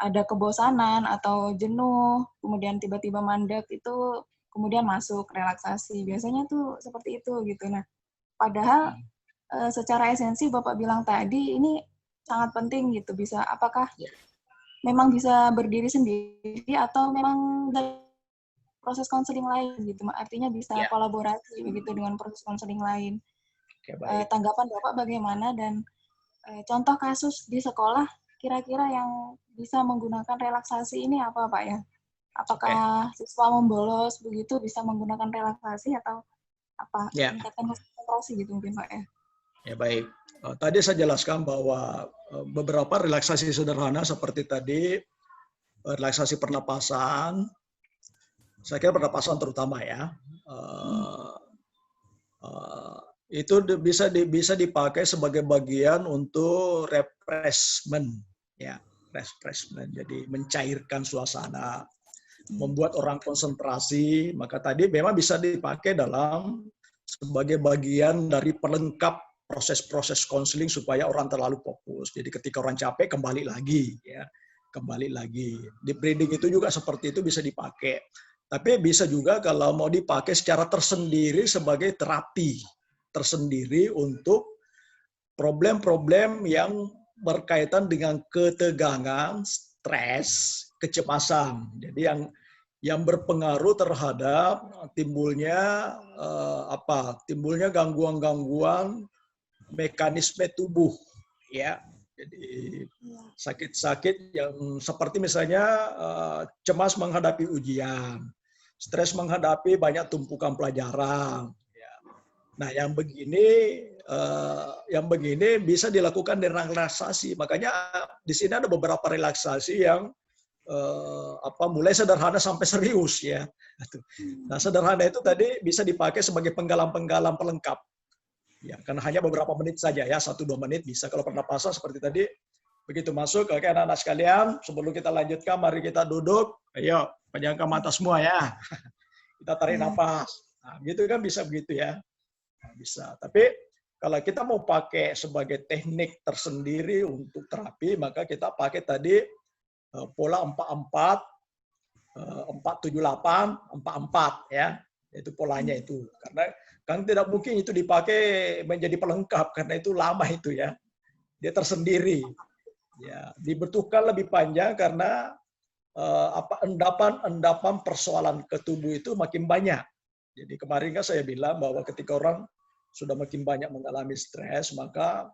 ada kebosanan atau jenuh, kemudian tiba-tiba mandek, itu kemudian masuk relaksasi. Biasanya tuh seperti itu gitu. Nah, padahal secara esensi Bapak bilang tadi ini sangat penting gitu. Apakah memang bisa berdiri sendiri atau memang dari proses konseling lain gitu, artinya bisa kolaborasi begitu dengan proses konseling lain. Tanggapan Bapak bagaimana dan contoh kasus di sekolah kira-kira yang bisa menggunakan relaksasi ini apa Pak ya? Apakah siswa membolos begitu bisa menggunakan relaksasi atau apa? Meningkatkan konsentrasi gitu mungkin Pak ya? Ya baik. Tadi saya jelaskan bahwa beberapa relaksasi sederhana seperti tadi, relaksasi pernapasan, saya kira pernapasan terutama ya, itu bisa dipakai sebagai bagian untuk refreshment, ya, refreshment. Jadi mencairkan suasana, membuat orang konsentrasi. Maka tadi memang bisa dipakai dalam sebagai bagian dari pelengkap proses-proses konseling supaya orang terlalu fokus. Jadi ketika orang capek kembali lagi ya. Kembali lagi. Di breathing itu juga seperti itu bisa dipakai. Tapi bisa juga kalau mau dipakai secara tersendiri sebagai terapi tersendiri untuk problem-problem yang berkaitan dengan ketegangan, stres, kecemasan. Jadi yang berpengaruh terhadap timbulnya timbulnya gangguan-gangguan mekanisme tubuh ya. Jadi sakit-sakit yang seperti misalnya cemas menghadapi ujian, stres menghadapi banyak tumpukan pelajaran ya. Nah, yang begini bisa dilakukan dengan relaksasi. Makanya di sini ada beberapa relaksasi yang mulai sederhana sampai serius ya. Nah, sederhana itu tadi bisa dipakai sebagai penggalan-penggalan pelengkap. Ya, karena hanya beberapa menit saja ya, 1-2 menit bisa. Kalau pernapasan seperti tadi, begitu masuk, oke anak-anak sekalian, sebelum kita lanjutkan, mari kita duduk. Ayo, pejamkan mata semua ya. Kita tarik nafas. Nah, gitu kan bisa begitu ya. Nah, bisa. Tapi kalau kita mau pakai sebagai teknik tersendiri untuk terapi, maka kita pakai tadi pola 4-4, 4-7-8, 4-4 ya. Itu polanya itu. Karena kan tidak mungkin itu dipakai menjadi pelengkap karena itu lama itu ya. Dia tersendiri. Ya, dibutuhkan lebih panjang karena endapan persoalan ke tubuh itu makin banyak. Jadi kemarin kan saya bilang bahwa ketika orang sudah makin banyak mengalami stres, maka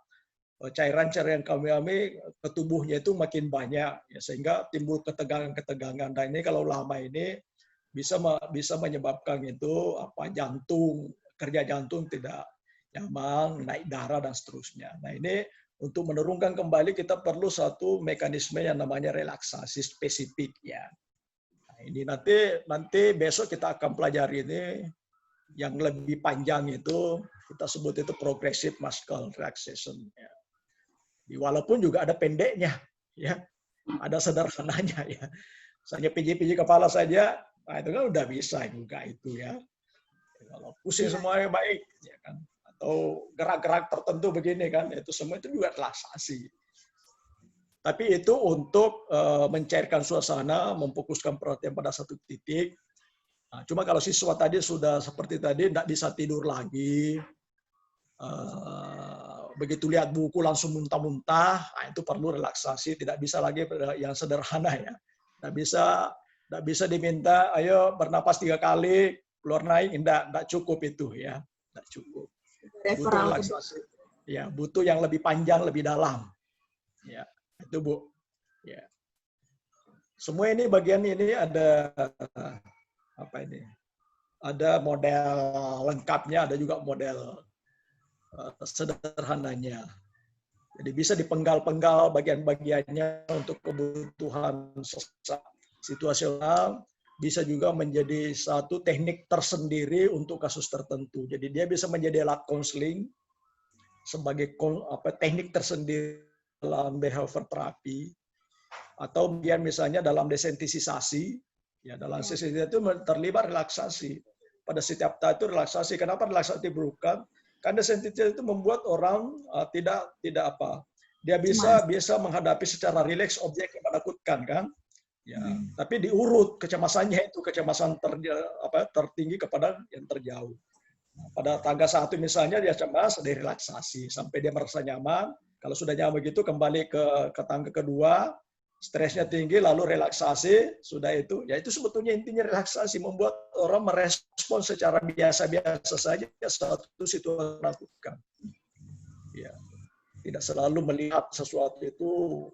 cairan-cairan kami ke tubuhnya itu makin banyak ya, sehingga timbul ketegangan-ketegangan. Dan ini kalau lama ini bisa menyebabkan itu kerja jantung tidak nyaman, naik darah dan seterusnya. Nah, ini untuk menurunkan kembali kita perlu satu mekanisme yang namanya relaksasi spesifik ya. Nah, ini nanti besok kita akan pelajari ini yang lebih panjang itu kita sebut itu progressive muscle relaxation ya. Walaupun juga ada pendeknya ya. Ada sederhananya ya. Misalnya pijit-pijit kepala saja, nah itu kan udah bisa juga itu ya. Kalau pusing semuanya baik ya kan. Atau gerak-gerak tertentu begini kan, itu semua itu juga relaksasi. Tapi itu untuk mencairkan suasana, memfokuskan perhatian pada satu titik. Nah, cuma kalau siswa tadi sudah seperti tadi, tidak bisa tidur lagi, begitu lihat buku langsung muntah-muntah, nah itu perlu relaksasi, tidak bisa lagi yang sederhana ya. Tidak bisa diminta, ayo bernapas 3 kali, keluar naik, tidak cukup itu ya, tidak cukup. Butuh relaksasi. Ya, butuh yang lebih panjang, lebih dalam. Ya, itu Bu. Ya. Semua ini bagian ini ada apa ini? Ada model lengkapnya, ada juga model sederhananya. Jadi bisa dipenggal-penggal bagian-bagiannya untuk kebutuhan situasional, bisa juga menjadi satu teknik tersendiri untuk kasus tertentu. Jadi dia bisa menjadi alat konseling sebagai teknik tersendiri dalam behavior terapi, atau kemudian misalnya dalam desensitisasi, ya dalam desensitisasi itu terlibat relaksasi. Pada setiap tahap itu relaksasi. Kenapa relaksasi diperlukan? Karena desensitisasi itu membuat orang tidak apa? Dia bisa menghadapi secara rileks objek yang menakutkan kan? Ya, tapi diurut kecemasannya itu kecemasan tertinggi kepada yang terjauh. Pada tangga 1 misalnya dia cemas, dia relaksasi sampai dia merasa nyaman. Kalau sudah nyaman begitu kembali ke tangga kedua, stresnya tinggi lalu relaksasi, sudah itu. Ya itu sebetulnya intinya relaksasi, membuat orang merespon secara biasa-biasa saja satu situasi menakutkan. Ya. Tidak selalu melihat sesuatu itu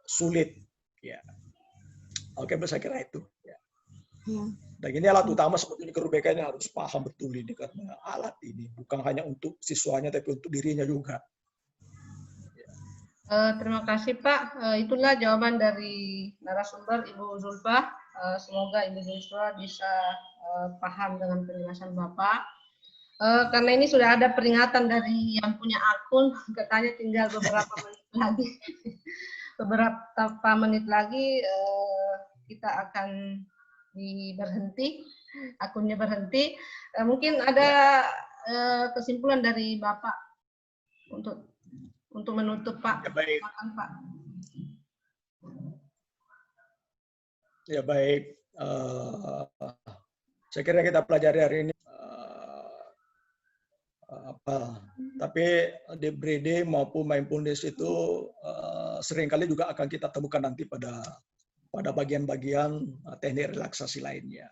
sulit, ya. Oke, saya kira itu. Ya. Dan ini alat utama sebetulnya guru BK ini harus paham betul ini karena alat ini bukan hanya untuk siswanya tapi untuk dirinya juga. Ya. Terima kasih Pak. Itulah jawaban dari narasumber Ibu Zulfa. Semoga Ibu Zulfa bisa paham dengan penjelasan Bapak. Karena ini sudah ada peringatan dari yang punya akun, katanya tinggal beberapa menit lagi. Beberapa menit lagi kita akan berhenti, akunnya berhenti. Mungkin ada kesimpulan dari Bapak untuk menutup Pak. Ya, baik. Silakan, Pak. Ya baik. Saya kira kita pelajari hari ini tapi di breathing maupun mindfulness itu seringkali juga akan kita temukan nanti pada bagian-bagian teknik relaksasi lainnya.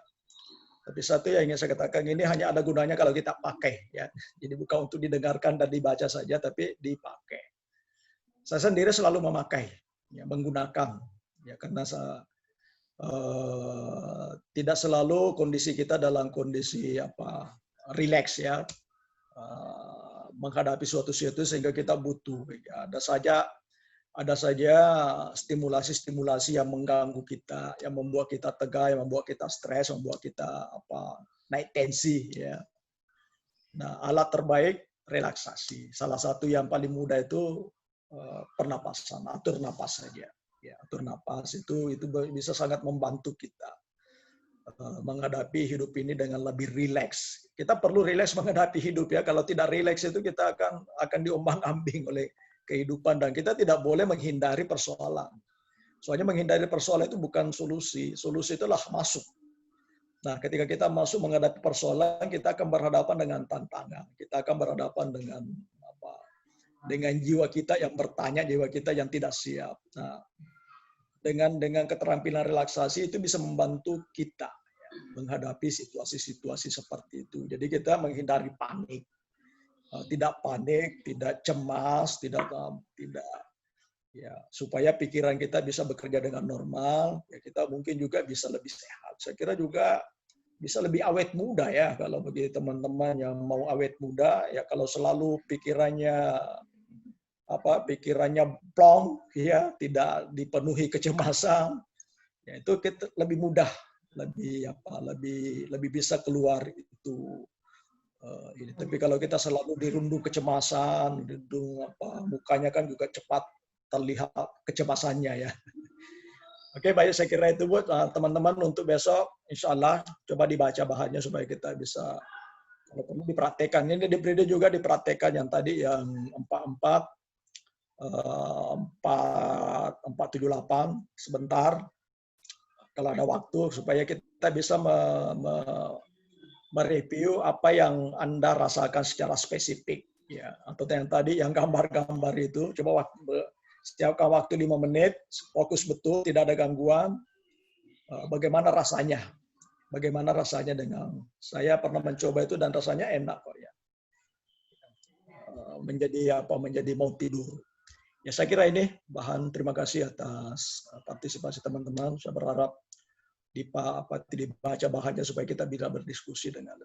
Tapi satu yang ingin saya katakan, ini hanya ada gunanya kalau kita pakai ya. Jadi bukan untuk didengarkan dan dibaca saja, tapi dipakai. Saya sendiri selalu memakai, ya, menggunakan, ya karena tidak selalu kondisi kita dalam kondisi relax ya. Menghadapi suatu situasi sehingga kita butuh. Ya, ada saja stimulasi-stimulasi yang mengganggu kita, yang membuat kita tegang, yang membuat kita stres, membuat kita naik tensi. Ya. Nah, alat terbaik relaksasi. Salah satu yang paling mudah itu pernapasan, atur napas saja. Ya, atur napas itu bisa sangat membantu kita menghadapi hidup ini dengan lebih rileks. Kita perlu rileks menghadapi hidup ya. Kalau tidak rileks itu kita akan diombang-ambing oleh kehidupan dan kita tidak boleh menghindari persoalan. Soalnya menghindari persoalan itu bukan solusi. Solusi itulah masuk. Nah, ketika kita masuk menghadapi persoalan, kita akan berhadapan dengan tantangan. Kita akan berhadapan dengan jiwa kita yang bertanya, jiwa kita yang tidak siap. Nah, dengan keterampilan relaksasi itu bisa membantu kita menghadapi situasi-situasi seperti itu. Jadi kita menghindari panik, tidak panik, tidak cemas, tidak ya supaya pikiran kita bisa bekerja dengan normal. Ya kita mungkin juga bisa lebih sehat. Saya kira juga bisa lebih awet muda ya, kalau bagi teman-teman yang mau awet muda ya, kalau selalu pikirannya plong ya, tidak dipenuhi kecemasan ya, itu kita lebih mudah, lebih bisa keluar itu ini. Tapi kalau kita selalu dirundung kecemasan, dirundung mukanya kan juga cepat terlihat kecemasannya ya. Oke, baik, saya kira itu buat teman-teman untuk besok. Insya Allah coba dibaca bahannya supaya kita bisa, kalau perlu dipraktekkan. Ini diberi juga dipraktekkan yang tadi yang 478 sebentar kalau ada waktu, supaya kita bisa mereview apa yang Anda rasakan secara spesifik ya, atau yang tadi yang gambar-gambar itu coba setiap waktu 5 menit, fokus betul, tidak ada gangguan. Bagaimana rasanya? Bagaimana rasanya dengan saya pernah mencoba itu dan rasanya enak kok ya. Menjadi mau tidur. Ya saya kira ini bahan. Terima kasih atas partisipasi teman-teman. Saya berharap dibaca bahannya supaya kita bisa berdiskusi dengan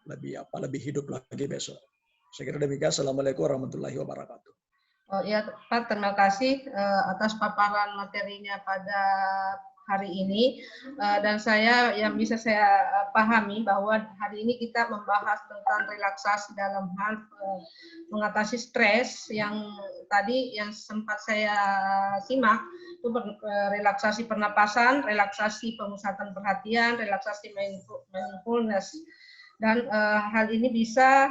lebih hidup lagi besok. Saya kira demikian. Assalamualaikum warahmatullahi wabarakatuh. Oh ya Pak, terima kasih atas paparan materinya pada hari ini, dan yang bisa saya pahami bahwa hari ini kita membahas tentang relaksasi dalam hal mengatasi stres. Yang tadi yang sempat saya simak itu relaksasi pernapasan, relaksasi pemusatan perhatian, relaksasi mindfulness. Dan hal ini bisa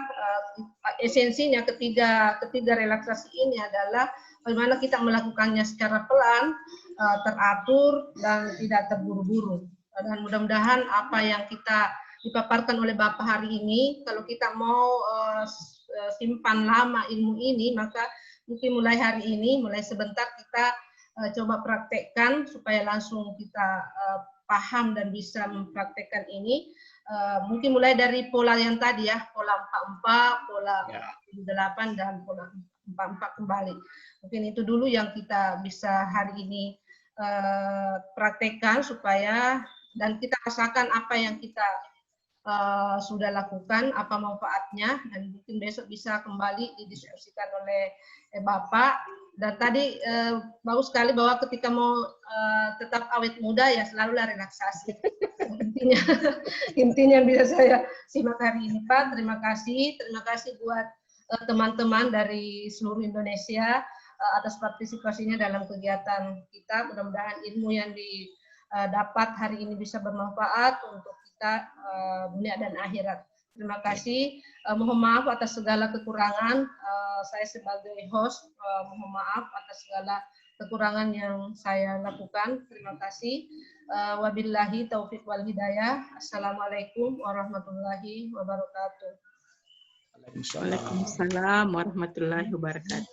esensinya ketiga relaksasi ini adalah bagaimana kita melakukannya secara pelan, teratur, dan tidak terburu-buru. Dan mudah-mudahan apa yang kita dipaparkan oleh Bapak hari ini, kalau kita mau simpan lama ilmu ini, maka mungkin mulai hari ini, mulai sebentar kita coba praktekkan supaya langsung kita paham dan bisa mempraktekkan ini. Mungkin mulai dari pola yang tadi ya, pola 4-4, pola 8 dan pola 4-4 kembali. Mungkin itu dulu yang kita bisa hari ini praktekkan supaya dan kita rasakan apa yang kita sudah lakukan, apa manfaatnya, dan mungkin besok bisa kembali didiskusikan oleh Bapak. Dan tadi bagus sekali bahwa ketika mau tetap awet muda ya selalulah relaksasi. Intinya yang bisa saya simak hari ini Pak. Terima kasih buat teman-teman dari seluruh Indonesia atas partisipasinya dalam kegiatan kita. Mudah-mudahan ilmu yang didapat hari ini bisa bermanfaat untuk kita dunia dan akhirat. Terima kasih. Mohon maaf atas segala kekurangan. Saya sebagai host mohon maaf atas segala kekurangan yang saya lakukan. Terima kasih. Wabillahi taufiq wal hidayah. Assalamualaikum warahmatullahi wabarakatuh. Waalaikumsalam warahmatullahi wabarakatuh.